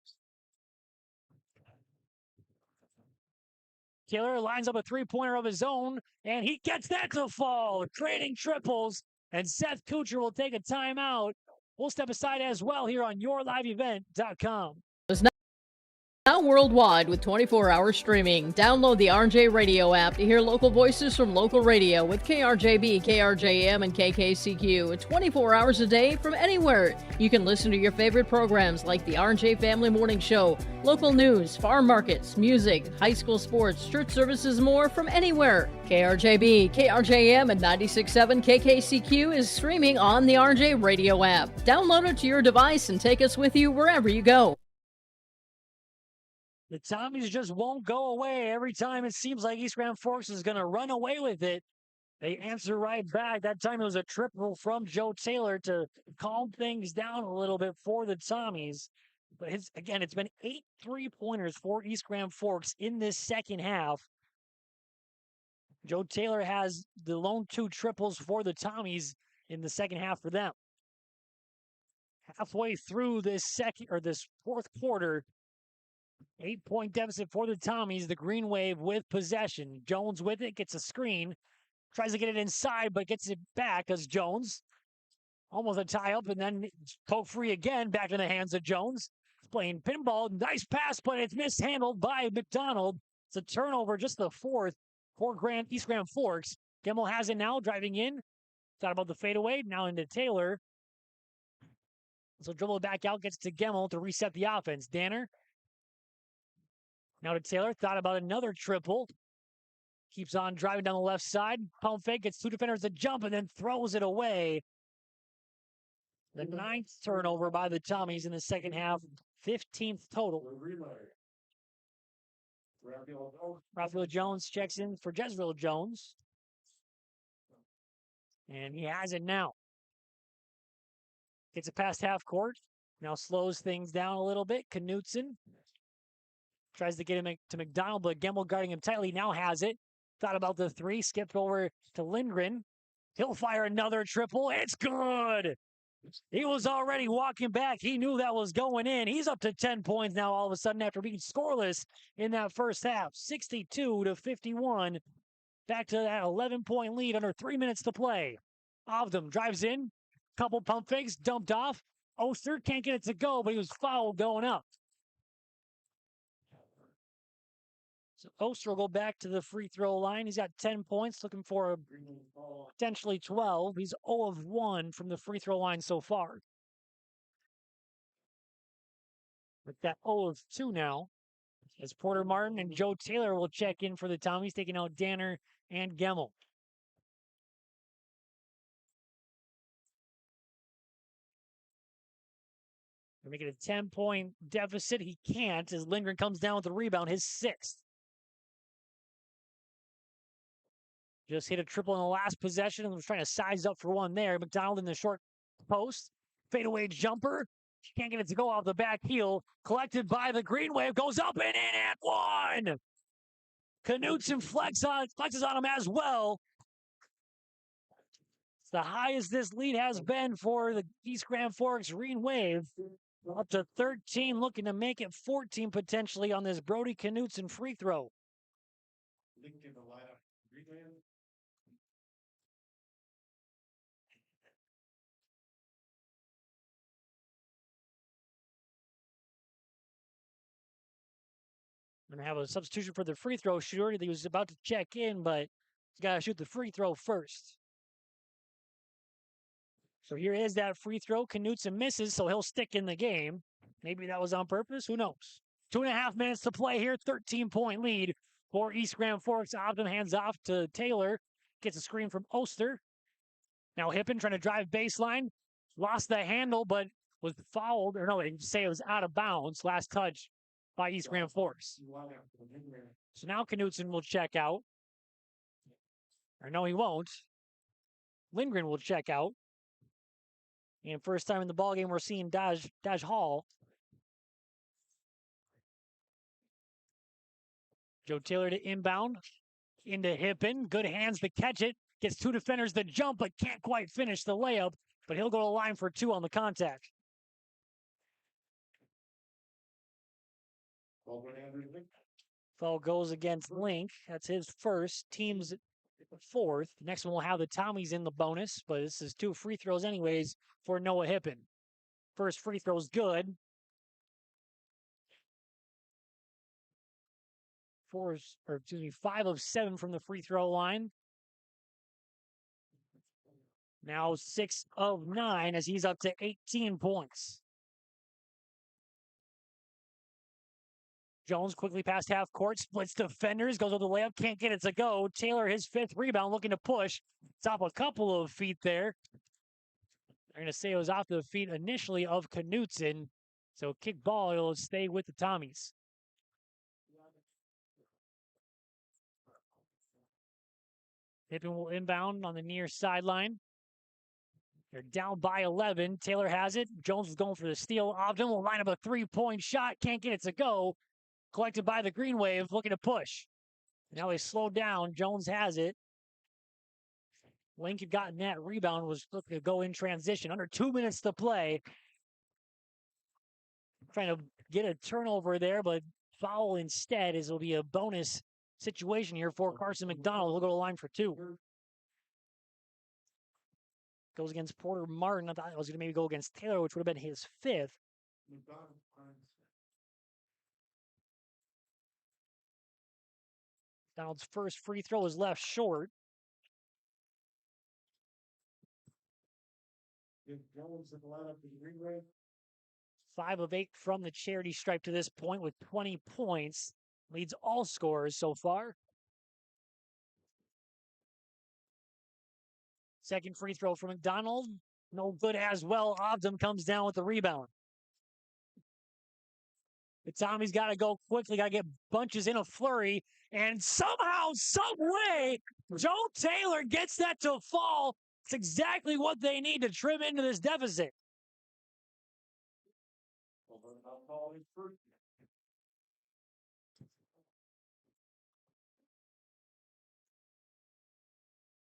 Taylor lines up a 3-pointer of his own, and he gets that to fall, trading triples, and Seth Kuchar will take a timeout. We'll step aside as well here on YourLiveEvent.com. Now worldwide with 24-hour streaming. Download the RJ Radio app to hear local voices from local radio with KRJB, KRJM, and KKCQ 24 hours a day from anywhere. You can listen to your favorite programs like the RJ Family Morning Show, local news, farm markets, music, high school sports, church services, more from anywhere. KRJB, KRJM, and 96.7 KKCQ is streaming on the RJ Radio app. Download it to your device and take us with you wherever you go. The Tommies just won't go away. Every time it seems like East Grand Forks is going to run away with it, they answer right back. That time it was a triple from Joe Taylor to calm things down a little bit for the Tommies. But again, it's been 8 3-pointers for East Grand Forks in this second half. Joe Taylor has the lone 2 triples for the Tommies in the second half for them. Halfway through this fourth quarter, 8-point deficit for the Tommies. The Green Wave with possession. Jones with it, gets a screen. Tries to get it inside, but gets it back as Jones. Almost a tie-up, and then poke free again. Back in the hands of Jones. He's playing pinball. Nice pass, but it's mishandled by McDonald. It's a turnover, just the 4th for East Grand Forks. Gemmel has it now, driving in. Thought about the fadeaway. Now into Taylor. So dribble it back out, gets to Gemmel to reset the offense. Danner. Now to Taylor, thought about another triple. Keeps on driving down the left side. Pump fake, gets 2 defenders to jump, and then throws it away. The 9th turnover by the Tommies in the second half. 15th total. Raphael Jones checks in for Jezreel Jones. And he has it now. Gets it past half court. Now slows things down a little bit. Knutson tries to get him to McDonald, but Gemmel guarding him tightly. Now has it. Thought about the 3. Skipped over to Lindgren. He'll fire another triple. It's good. He was already walking back. He knew that was going in. He's up to 10 points now all of a sudden after being scoreless in that first half. 62-51. Back to that 11-point lead under 3 minutes to play. Ovdom drives in. Couple pump fakes. Dumped off. Oster can't get it to go, but he was fouled going up. So Oster will go back to the free throw line. He's got 10 points, looking for potentially 12. He's 0 of 1 from the free throw line so far. With that 0 of 2 now, as Porter Martin and Joe Taylor will check in for the Tommies, taking out Danner and Gemmel. They're making a 10-point deficit. He can't as Lindgren comes down with the rebound, his 6th. Just hit a triple in the last possession and was trying to size up for one there. McDonald in the short post. Fadeaway jumper. Can't get it to go off the back heel. Collected by the Green Wave. Goes up and in and one. Knutson flexes on him as well. It's the highest this lead has been for the East Grand Forks Green Wave. Up to 13, looking to make it 14 potentially on this Brody Knutson free throw. Going to have a substitution for the free throw shooter. He was about to check in, but he's got to shoot the free throw first. So here is that free throw. Knutson misses, so he'll stick in the game. Maybe that was on purpose. Who knows? 2.5 minutes to play here. 13-point lead for East Grand Forks. Ogden hands off to Taylor. Gets a screen from Oster. Now Hippen trying to drive baseline. Lost the handle, but was fouled. Or no, they say it was out of bounds. Last touch by East Grand Forks. So now Knutson will check out. Or no, he won't. Lindgren will check out. And first time in the ballgame, we're seeing Daj Hall. Joe Taylor to inbound. Into Hippen. Good hands to catch it. Gets two defenders to jump, but can't quite finish the layup. But he'll go to the line for two on the contact. Foul goes against Link. That's his first. Team's fourth. Next one will have the Tommies in the bonus, but this is 2 free throws anyways for Noah Hippen. First free throw's good. 5 of 7 from the free throw line. Now 6 of 9 as he's up to 18 points. Jones quickly past half court, splits defenders, goes over the layup, can't get it to go. Taylor, his 5th rebound, looking to push. It's off a couple of feet there. They're going to say it was off the feet initially of Knutson. So kick ball, it'll stay with the Tommies. Hippen will inbound on the near sideline. They're down by 11. Taylor has it. Jones is going for the steal. Ogden will line up a 3-point shot. Can't get it to go. Collected by the Green Wave, looking to push. Now they slow down. Jones has it. Link had gotten that rebound, was looking to go in transition. Under 2 minutes to play. Trying to get a turnover there, but foul instead, as it'll be a bonus situation here for Carson McDonald. He'll go to the line for 2. Goes against Porter Martin. I thought it was going to maybe go against Taylor, which would have been his 5th. McDonald's first free throw is left short. Jones in the lineup for the Green Wave. 5 of 8 from the charity stripe to this point with 20 points. Leads all scorers so far. Second free throw for McDonald. No good as well. Ogden comes down with the rebound. The Tommy's got to go quickly. Got to get bunches in a flurry. And somehow, some way, Joe Taylor gets that to fall. It's exactly what they need to trim into this deficit.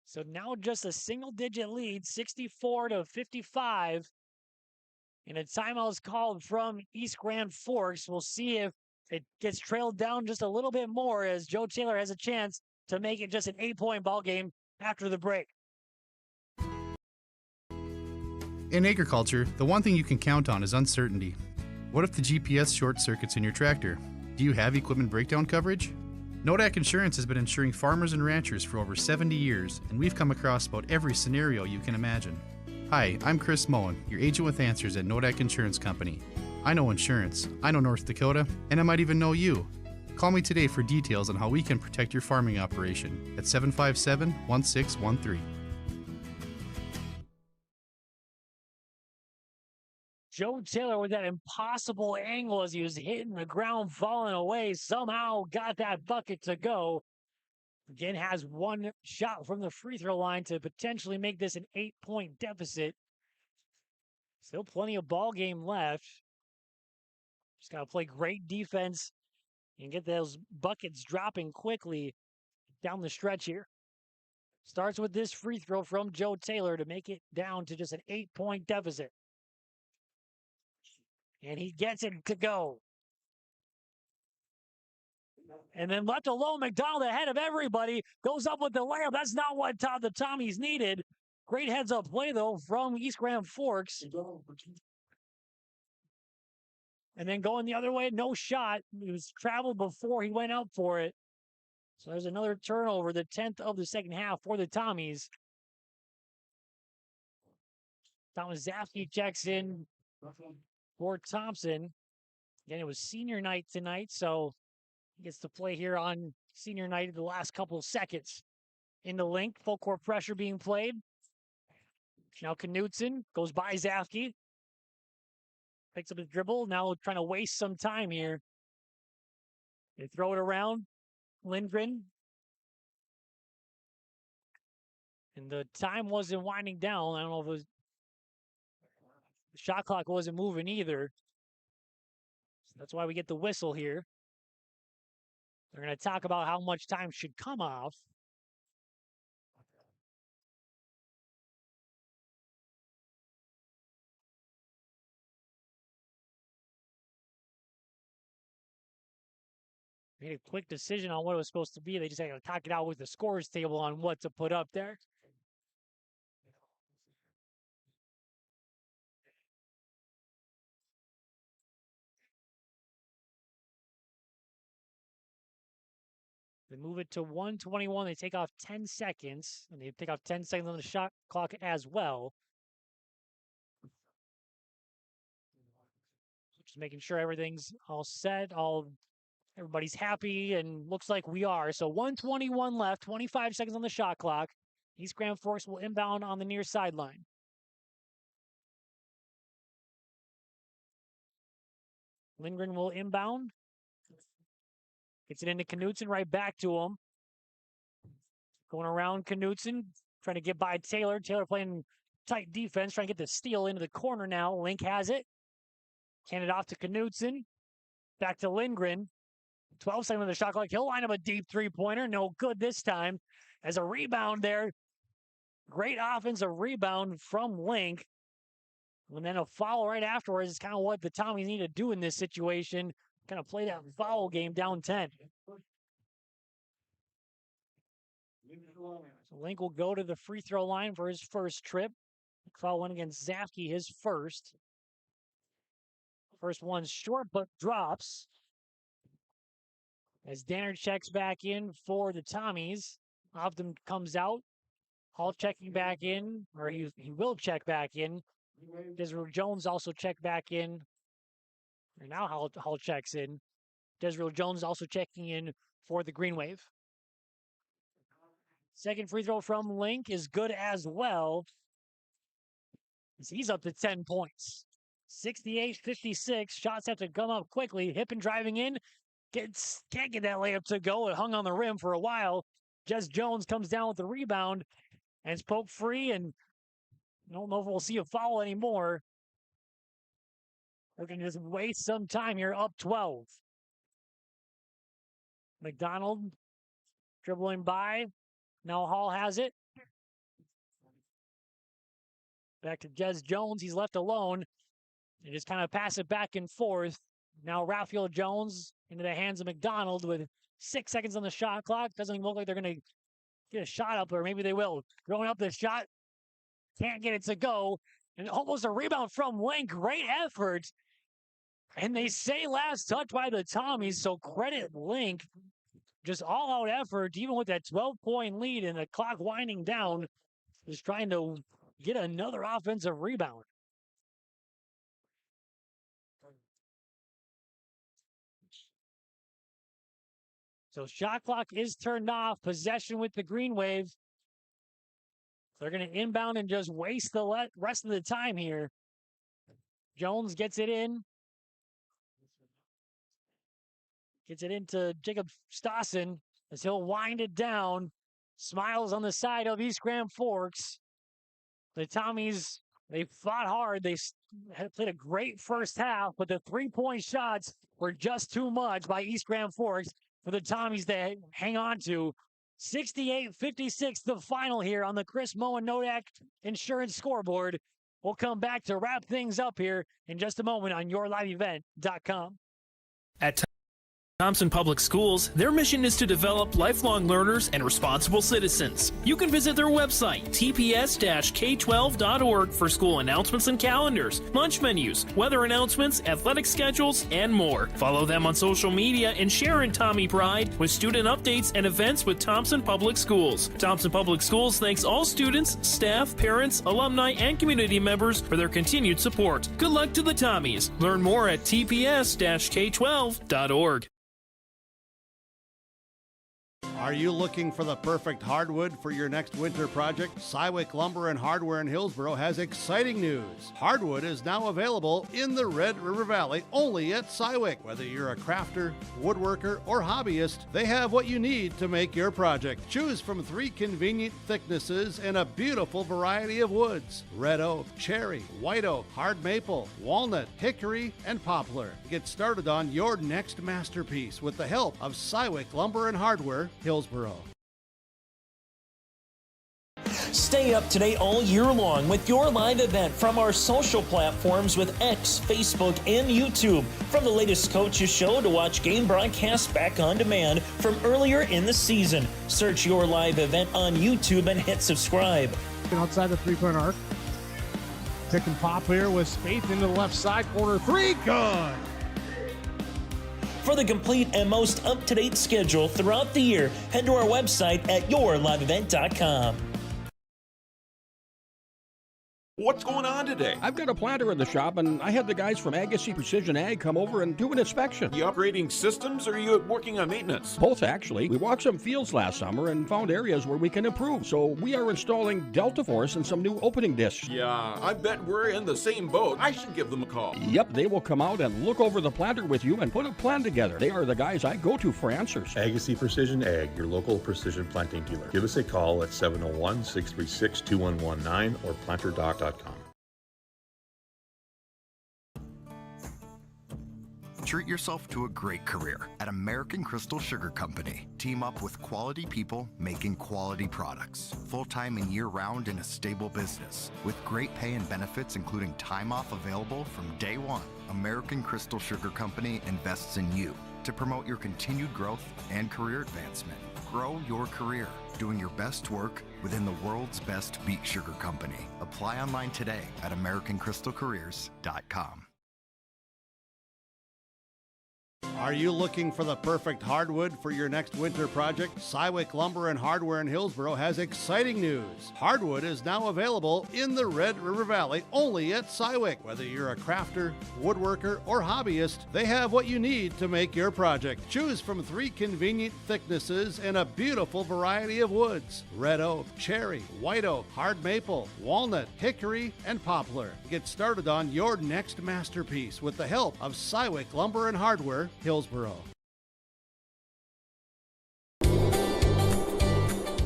So now just a single-digit lead, 64-55. And a timeout is called from East Grand Forks. We'll see if it gets trailed down just a little bit more as Joe Taylor has a chance to make it just an 8-point ball game after the break. In agriculture, the one thing you can count on is uncertainty. What if the GPS short circuits in your tractor? Do you have equipment breakdown coverage? Nodak Insurance has been insuring farmers and ranchers for over 70 years, and we've come across about every scenario you can imagine. Hi, I'm Chris Moen, your agent with answers at Nodak Insurance Company. I know insurance, I know North Dakota, and I might even know you. Call me today for details on how we can protect your farming operation at 757-1613. Joe Taylor with that impossible angle as he was hitting the ground, falling away, somehow got that bucket to go. Again, has one shot from the free throw line to potentially make this an 8-point deficit. Still plenty of ball game left. Just got to play great defense and get those buckets dropping quickly down the stretch here. Starts with this free throw from Joe Taylor to make it down to just an 8-point deficit. And he gets it to go. And then left alone, McDonald ahead of everybody. Goes up with the layup. That's not what the Tommies needed. Great heads-up play, though, from East Grand Forks. And then going the other way, no shot. It was traveled before he went up for it. So there's another turnover, the 10th of the second half for the Tommies. Thomas Zafke checks in for Thompson. Again, it was senior night tonight, so he gets to play here on senior night in the last couple of seconds. In the link, full court pressure being played. Now Knutson goes by Zafke. Picks up his dribble, now trying to waste some time here. They throw it around. Lindgren. And the time wasn't winding down. I don't know if it was... The shot clock wasn't moving either. So that's why we get the whistle here. They're going to talk about how much time should come off. Made a quick decision on what it was supposed to be. They just had to talk it out with the scores table on what to put up there. They move it to 1:21. They take off 10 seconds, and they take off 10 seconds on the shot clock as well. Just making sure everything's all set, everybody's happy, and looks like we are. So 1:21 left, 25 seconds on the shot clock. East Grand Forks will inbound on the near sideline. Lindgren will inbound. Gets it into Knutson, right back to him. Going around Knutson, trying to get by Taylor. Taylor playing tight defense, trying to get the steal into the corner now. Link has it. Hand it off to Knutson. Back to Lindgren. 12 seconds on the shot clock. He'll line up a deep three-pointer. No good this time. As a rebound there. Great offensive rebound from Link. And then a foul right afterwards is kind of what the Tommies need to do in this situation. Kind of play that foul game down 10. So Link will go to the free throw line for his first trip. Foul went against Zafke, his first. First one's short, but drops. As Danner checks back in for the Tommies. Optum comes out. Hall checking back in, or he will check back in. Desiree Jones also checked back in. And now Hall checks in. Desiree Jones also checking in for the Green Wave. Second free throw from Link is good as well. He's up to 10 points. 68-56. Shots have to come up quickly. Hippen driving in. Can't get that layup to go. It hung on the rim for a while. Jess Jones comes down with the rebound. And it's poked free. And I don't know if we'll see a foul anymore. We're going to just waste some time here. Up 12. McDonald dribbling by. Now Hall has it. Back to Jez Jones. He's left alone. They just kind of pass it back and forth. Now Raphael Jones into the hands of McDonald with 6 seconds on the shot clock. Doesn't even look like they're going to get a shot up, or maybe they will. Throwing up the shot. Can't get it to go. And almost a rebound from Link. Great effort. And they say last touch by the Tommies, so credit Link. Just all-out effort, even with that 12-point lead and the clock winding down, just trying to get another offensive rebound. So shot clock is turned off. Possession with the Green Wave. They're going to inbound and just waste the rest of the time here. Jones gets it in. Gets it into Jacob Stassen. as he'll wind it down. Smiles on the side of East Grand Forks. The Tommies, they fought hard. They had played a great first half, but the three-point shots were just too much by East Grand Forks for the Tommies to hang on to. 68-56 the final here on the Chris Moe and Nodak Insurance scoreboard. We'll come back to wrap things up here in just a moment on yourliveevent.com. At Thompson Public Schools, their mission is to develop lifelong learners and responsible citizens. You can visit their website, tps-k12.org, for school announcements and calendars, lunch menus, weather announcements, athletic schedules, and more. Follow them on social media and share in Tommy Pride with student updates and events with Thompson Public Schools. Thompson Public Schools thanks all students, staff, parents, alumni, and community members for their continued support. Good luck to the Tommies. Learn more at tps-k12.org. Are you looking for the perfect hardwood for your next winter project? Cywick Lumber and Hardware in Hillsboro has exciting news. Hardwood is now available in the Red River Valley only at Cywick. Whether you're a crafter, woodworker, or hobbyist, they have what you need to make your project. Choose from 3 convenient thicknesses and a beautiful variety of woods: red oak, cherry, white oak, hard maple, walnut, hickory, and poplar. Get started on your next masterpiece with the help of Cywick Lumber and Hardware, Hillsboro. Stay up to date all year long with your live event from our social platforms with X, Facebook, and YouTube. From the latest coaches show to watch game broadcasts back on demand from earlier in the season. Search your live event on YouTube and hit subscribe. Outside the three-point arc. Pick and pop here with Spaeth into the left side corner. 3, good. For the complete and most up-to-date schedule throughout the year, head to our website at yourliveevent.com. What's going on today? I've got a planter in the shop, and I had the guys from Agassi Precision Ag come over and do an inspection. You upgrading systems, or are you working on maintenance? Both, actually. We walked some fields last summer and found areas where we can improve. So we are installing Delta Force and some new opening discs. Yeah, I bet we're in the same boat. I should give them a call. Yep, they will come out and look over the planter with you and put a plan together. They are the guys I go to for answers. Agassi Precision Ag, your local precision planting dealer. Give us a call at 701-636-2119 or planterdoc.com. Treat yourself to a great career at American Crystal Sugar Company. Team up with quality people making quality products. Full-time and year-round in a stable business. With great pay and benefits including time off available from day one. American Crystal Sugar Company invests in you to promote your continued growth and career advancement. Grow your career, doing your best work within the world's best beet sugar company. Apply online today at AmericanCrystalCareers.com. Are you looking for the perfect hardwood for your next winter project? Cywick Lumber and Hardware in Hillsboro has exciting news. Hardwood is now available in the Red River Valley only at Cywick. Whether you're a crafter, woodworker, or hobbyist, they have what you need to make your project. Choose from 3 convenient thicknesses and a beautiful variety of woods: red oak, cherry, white oak, hard maple, walnut, hickory, and poplar. Get started on your next masterpiece with the help of Cywick Lumber and Hardware, Hillsboro.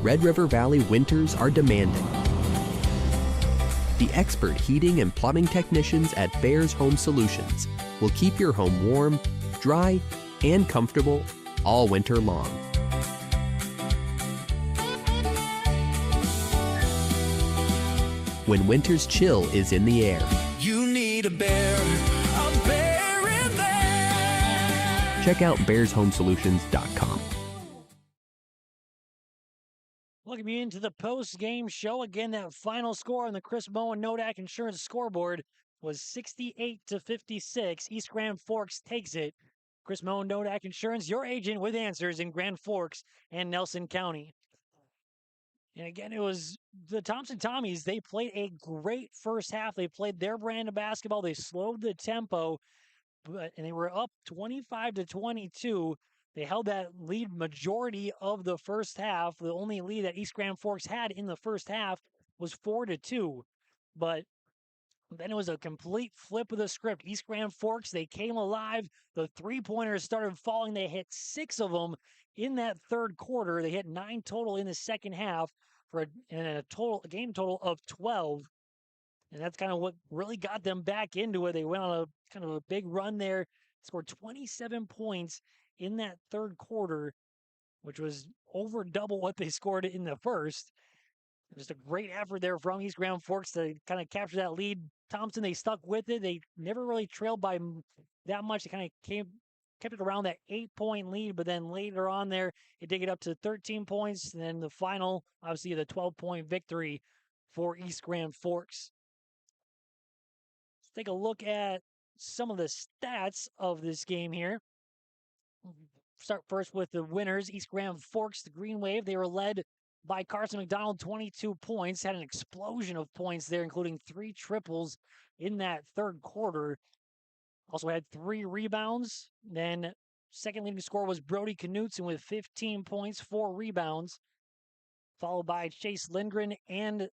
Red River Valley winters are demanding. The expert heating and plumbing technicians at Bears Home Solutions will keep your home warm, dry, and comfortable all winter long. When winter's chill is in the air, You need a bear in there. check out bearshomesolutions.com. Welcome you into the post-game show. Again, that final score on the Chris Moe and Nodak Insurance scoreboard was 68-56. East Grand Forks takes it. Chris Moe and Nodak Insurance, your agent with answers in Grand Forks and Nelson County. And again, it was the Thompson Tommies. They played a great first half. They played their brand of basketball. They slowed the tempo, and they were up 25-22. They held that lead majority of the first half. The only lead that East Grand Forks had in the first half was 4-2. But then it was a complete flip of the script. East Grand Forks, they came alive. The three-pointers started falling. They hit 6 of them in that third quarter. They hit 9 total in the second half for a game total of 12. And that's kind of what really got them back into it. They went on a kind of a big run there, scored 27 points in that third quarter, which was over double what they scored in the first. Just a great effort there from East Grand Forks to kind of capture that lead. Thompson, they stuck with it. They never really trailed by that much. They kind of kept it around that 8-point lead, but then later on there, it did get up to 13 points. And then the final, obviously, the 12-point victory for East Grand Forks. Let's take a look at some of the stats of this game here. Start first with the winners, East Grand Forks, the Green Wave. They were led by Carson McDonald, 22 points. Had an explosion of points there, including 3 triples in that third quarter. Also had 3 rebounds. Then second leading scorer was Brody Knutson with 15 points, 4 rebounds, followed by Chase Lindgren and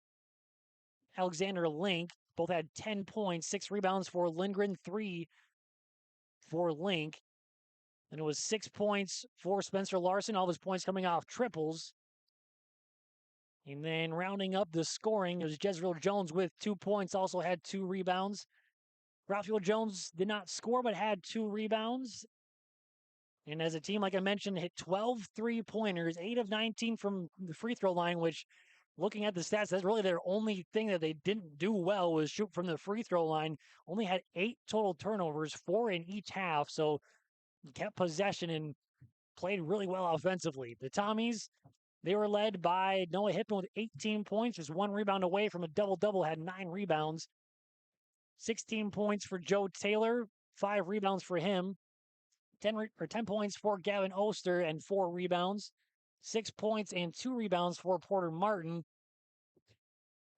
Alexander Link. Both had 10 points, 6 rebounds for Lindgren, 3 for Link. And it was 6 points for Spencer Larson, all of his points coming off triples. And then rounding up the scoring, it was Jezreel Jones with 2 points, also had 2 rebounds. Raphael Jones did not score, but had 2 rebounds. And as a team, like I mentioned, hit 12 3-pointers, 8 of 19 from the free throw line, which, looking at the stats, that's really their only thing that they didn't do well was shoot from the free throw line. Only had 8 total turnovers, 4 in each half. So kept possession and played really well offensively. The Tommies, they were led by Noah Hippen with 18 points, just 1 rebound away from a double-double, had 9 rebounds. 16 points for Joe Taylor, 5 rebounds for him. 10 points for Gavin Oster and 4 rebounds. 6 points and 2 rebounds for Porter Martin.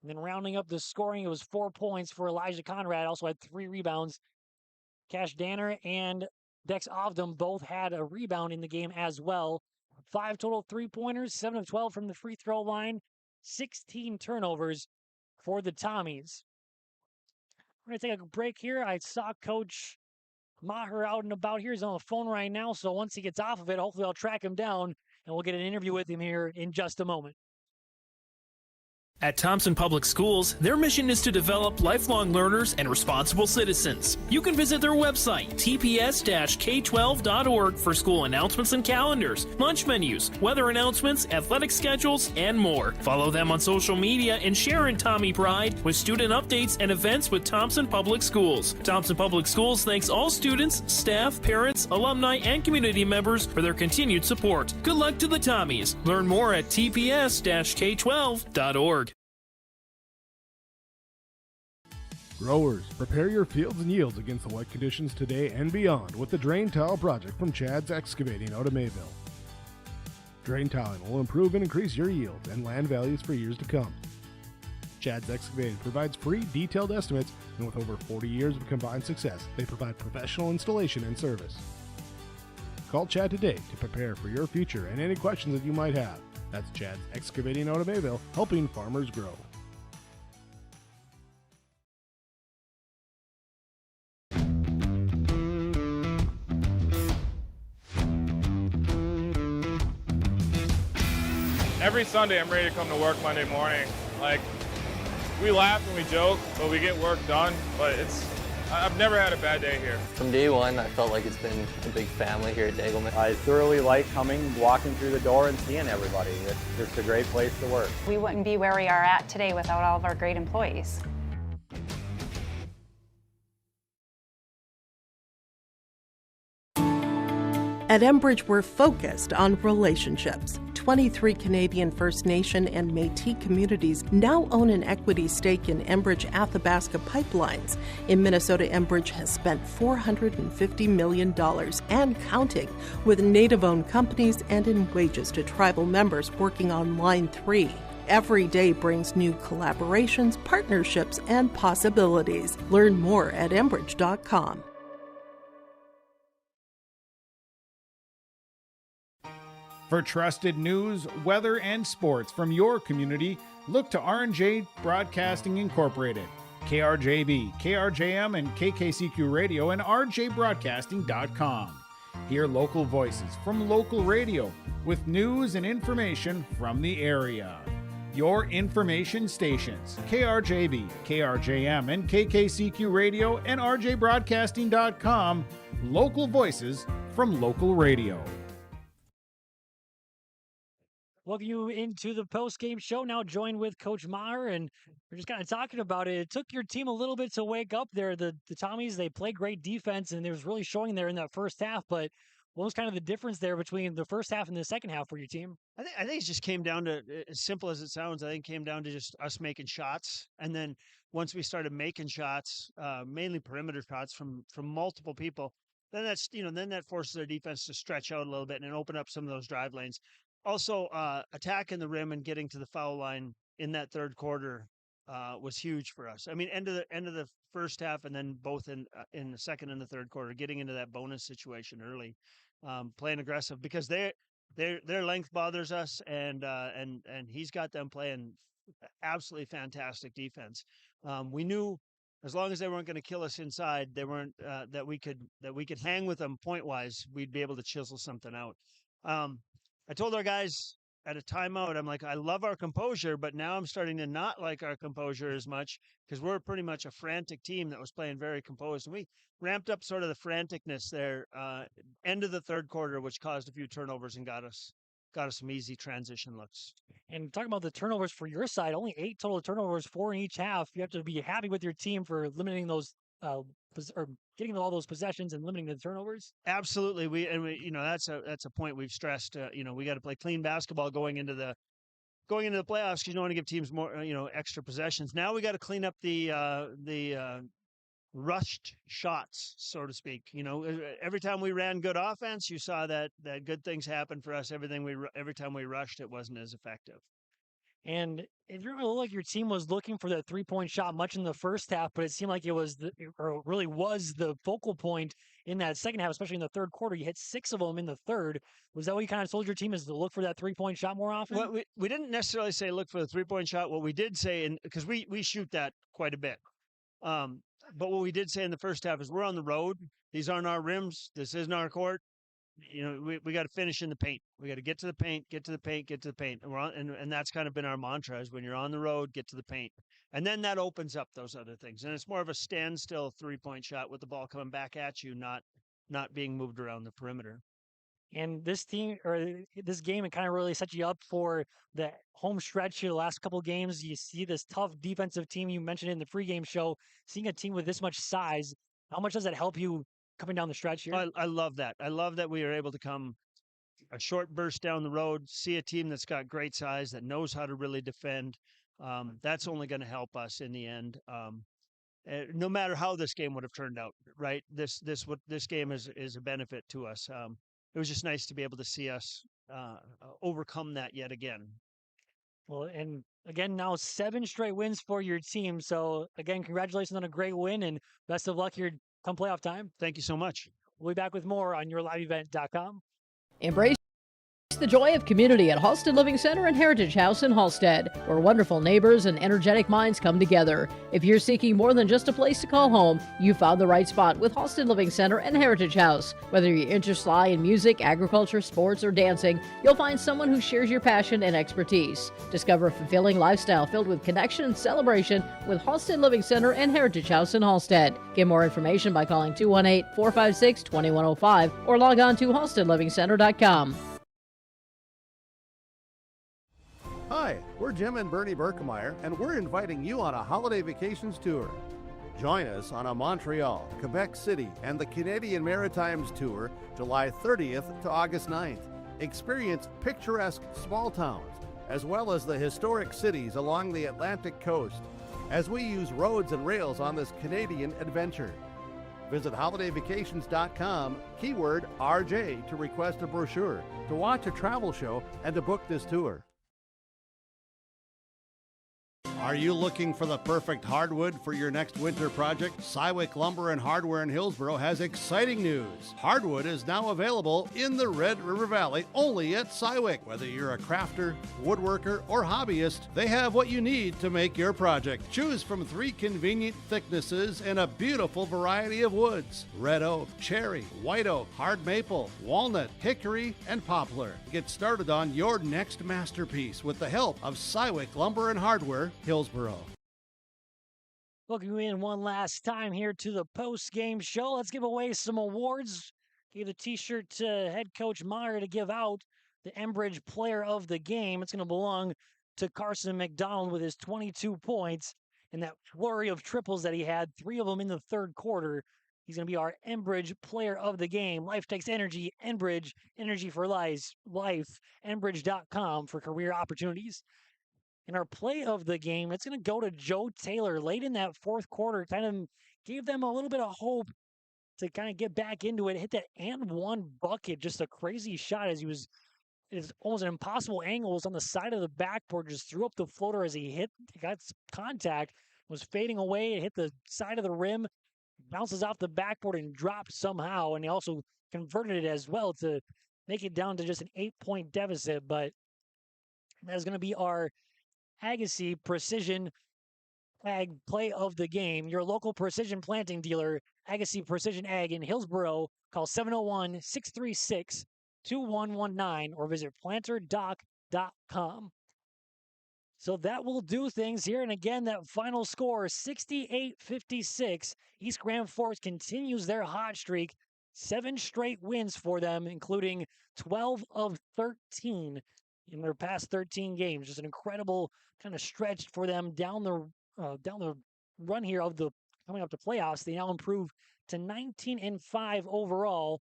And then rounding up the scoring, it was 4 points for Elijah Conrad, also had 3 rebounds. Cash Danner and Dex Ovdom both had a rebound in the game as well. 5 total 3-pointers, 7 of 12 from the free throw line, 16 turnovers for the Tommies. We're going to take a break here. I saw Coach Maher out and about here. He's on the phone right now, so once he gets off of it, hopefully I'll track him down, and we'll get an interview with him here in just a moment. At Thompson Public Schools, their mission is to develop lifelong learners and responsible citizens. You can visit their website, tps-k12.org, for school announcements and calendars, lunch menus, weather announcements, athletic schedules, and more. Follow them on social media and share in Tommy Pride with student updates and events with Thompson Public Schools. Thompson Public Schools thanks all students, staff, parents, alumni, and community members for their continued support. Good luck to the Tommies. Learn more at tps-k12.org. Growers, prepare your fields and yields against the wet conditions today and beyond with the Drain Tile project from Chad's Excavating out of Mayville. Drain tiling will improve and increase your yields and land values for years to come. Chad's Excavating provides free, detailed estimates, and with over 40 years of combined success, they provide professional installation and service. Call Chad today to prepare for your future and any questions that you might have. That's Chad's Excavating out of Mayville, helping farmers grow. Every Sunday, I'm ready to come to work Monday morning. Like, we laugh and we joke, but we get work done. But I've never had a bad day here. From day one, I felt like it's been a big family here at Degelman. I thoroughly like walking through the door and seeing everybody. It's just a great place to work. We wouldn't be where we are at today without all of our great employees. At Enbridge, we're focused on relationships. 23 Canadian First Nation and Métis communities now own an equity stake in Enbridge Athabasca Pipelines. In Minnesota, Enbridge has spent $450 million and counting, with Native-owned companies and in wages to tribal members working on Line 3. Every day brings new collaborations, partnerships, and possibilities. Learn more at Enbridge.com. For trusted news, weather, and sports from your community, look to R&J Broadcasting Incorporated, KRJB, KRJM, and KKCQ Radio, and rjbroadcasting.com. Hear local voices from local radio with news and information from the area. Your information stations, KRJB, KRJM, and KKCQ Radio and RJBroadcasting.com, local voices from local radio. Welcome you into the post-game show. Now joined with Coach Maher, and we're just kind of talking about it. It took your team a little bit to wake up there. The Tommies, they play great defense, and it was really showing there in that first half. But what was kind of the difference there between the first half and the second half for your team? I think it just came down to, as simple as it sounds, I think it came down to just us making shots. And then once we started making shots, mainly perimeter shots from multiple people, then then that forces our defense to stretch out a little bit and open up some of those drive lanes. Also, attacking the rim and getting to the foul line in that third quarter was huge for us. I mean, end of the first half, and then both in the second and the third quarter, getting into that bonus situation early, playing aggressive because their length bothers us, and he's got them playing absolutely fantastic defense. We knew as long as they weren't going to kill us inside, they weren't that we could hang with them point wise. We'd be able to chisel something out. I told our guys at a timeout, I'm like, I love our composure, but now I'm starting to not like our composure as much because we're pretty much a frantic team that was playing very composed. And we ramped up sort of the franticness there end of the third quarter, which caused a few turnovers and got us some easy transition looks. And talking about the turnovers for your side, only 8 total turnovers, 4 in each half. You have to be happy with your team for limiting those or getting all those possessions and limiting the turnovers. Absolutely. We that's a point we've stressed. We got to play clean basketball going into the playoffs because you don't want to give teams more extra possessions. Now we got to clean up the rushed shots, so to speak. Every time we ran good offense, you saw that good things happened for us. Every time we rushed, it wasn't as effective. And it didn't really look like your team was looking for that 3-point shot much in the first half, but it seemed like it really was the focal point in that second half, especially in the third quarter. You hit 6 of them in the third. Was that what you kind of told your team, is to look for that 3-point shot more often? Well, we didn't necessarily say look for the 3-point shot. What we did say, because we shoot that quite a bit, but what we did say in the first half is we're on the road. These aren't our rims. This isn't our court. We got to finish in the paint. We got to get to the paint, get to the paint, get to the paint. And that's kind of been our mantra is when you're on the road, get to the paint. And then that opens up those other things. And it's more of a standstill 3-point shot with the ball coming back at you, not being moved around the perimeter. And this team, or this game, it kind of really set you up for the home stretch here. The last couple of games, you see this tough defensive team you mentioned in the pregame show. Seeing a team with this much size, how much does that help you coming down the stretch here? I love that. I love that we are able to come a short burst down the road, see a team that's got great size, that knows how to really defend. That's only going to help us in the end. No matter how this game would have turned out, right? This game is a benefit to us. It was just nice to be able to see us overcome that yet again. Well, and again, now 7 straight wins for your team. So again, congratulations on a great win and best of luck here come playoff time. Thank you so much. We'll be back with more on yourliveevent.com. Embrace the joy of community at Halsted Living Center and Heritage House in Halsted, where wonderful neighbors and energetic minds come together. If you're seeking more than just a place to call home, you found the right spot with Halsted Living Center and Heritage House. Whether your interests lie in music, agriculture, sports, or dancing, you'll find someone who shares your passion and expertise. Discover a fulfilling lifestyle filled with connection and celebration with Halsted Living Center and Heritage House in Halsted. Get more information by calling 218-456-2105 or log on to halstedlivingcenter.com. Hi, we're Jim and Bernie Berkemeyer, and we're inviting you on a holiday vacations tour. Join us on a Montreal, Quebec City, and the Canadian Maritimes tour, July 30th to August 9th. Experience picturesque small towns, as well as the historic cities along the Atlantic coast, as we use roads and rails on this Canadian adventure. Visit holidayvacations.com, keyword RJ, to request a brochure, to watch a travel show, and to book this tour. Are you looking for the perfect hardwood for your next winter project? Cywick Lumber and Hardware in Hillsboro has exciting news. Hardwood is now available in the Red River Valley only at Cywick. Whether you're a crafter, woodworker, or hobbyist, they have what you need to make your project. Choose from 3 convenient thicknesses and a beautiful variety of woods: red oak, cherry, white oak, hard maple, walnut, hickory, and poplar. Get started on your next masterpiece with the help of Cywick Lumber and Hardware, Hillsboro. Welcome you in one last time here to the post-game show. Let's give away some awards. Gave the t-shirt to head coach Meyer to give out the Enbridge Player of the Game. It's going to belong to Carson McDonald with his 22 points and that flurry of triples that he had, 3 of them in the third quarter. He's going to be our Enbridge Player of the Game. Life takes energy. Enbridge, energy for life. Enbridge.com for career opportunities. In our play of the game, it's going to go to Joe Taylor. Late in that fourth quarter, kind of gave them a little bit of hope to kind of get back into it. Hit that and one bucket, just a crazy shot as it's almost an impossible angle. It was on the side of the backboard, just threw up the floater as he got contact, was fading away, it hit the side of the rim, bounces off the backboard and dropped somehow. And he also converted it as well to make it down to just an 8-point deficit. But that's going to be our Agassi Precision Ag Play of the Game. Your local precision planting dealer, Agassi Precision Ag in Hillsboro. Call 701-636-2119 or visit planterdoc.com. So that will do things here. And again, that final score, 68-56. East Grand Forks continues their hot streak. 7 straight wins for them, including 12 of 13 in their past 13 games. Just an incredible kind of stretch for them down the run here of the coming up to playoffs. They now improve to 19-5 overall,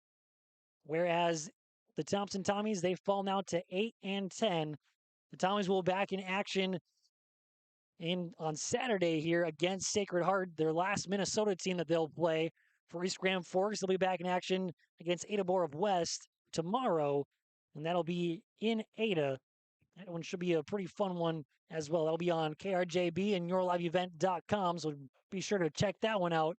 whereas the Thompson Tommies, they fall now to 8-10. The Tommies will be back in action on Saturday here against Sacred Heart, their last Minnesota team that they'll play. For East Grand Forks, they'll be back in action against Ada Borough West tomorrow, and that'll be in Ada. That one should be a pretty fun one as well. That'll be on KRJB and YourLiveEvent.com, so be sure to check that one out.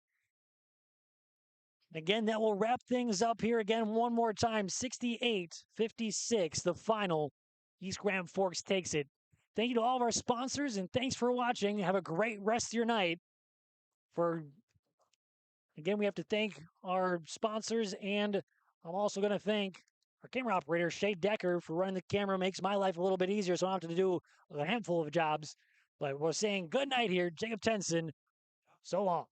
Again, that will wrap things up here again one more time. 68-56, the final. East Grand Forks takes it. Thank you to all of our sponsors, and thanks for watching. Have a great rest of your night. Again, we have to thank our sponsors, and I'm also going to thank our camera operator, Shay Decker, for running the camera. Makes my life a little bit easier, so I don't have to do a handful of jobs. But we're saying good night here. Jacob Tenson, so long.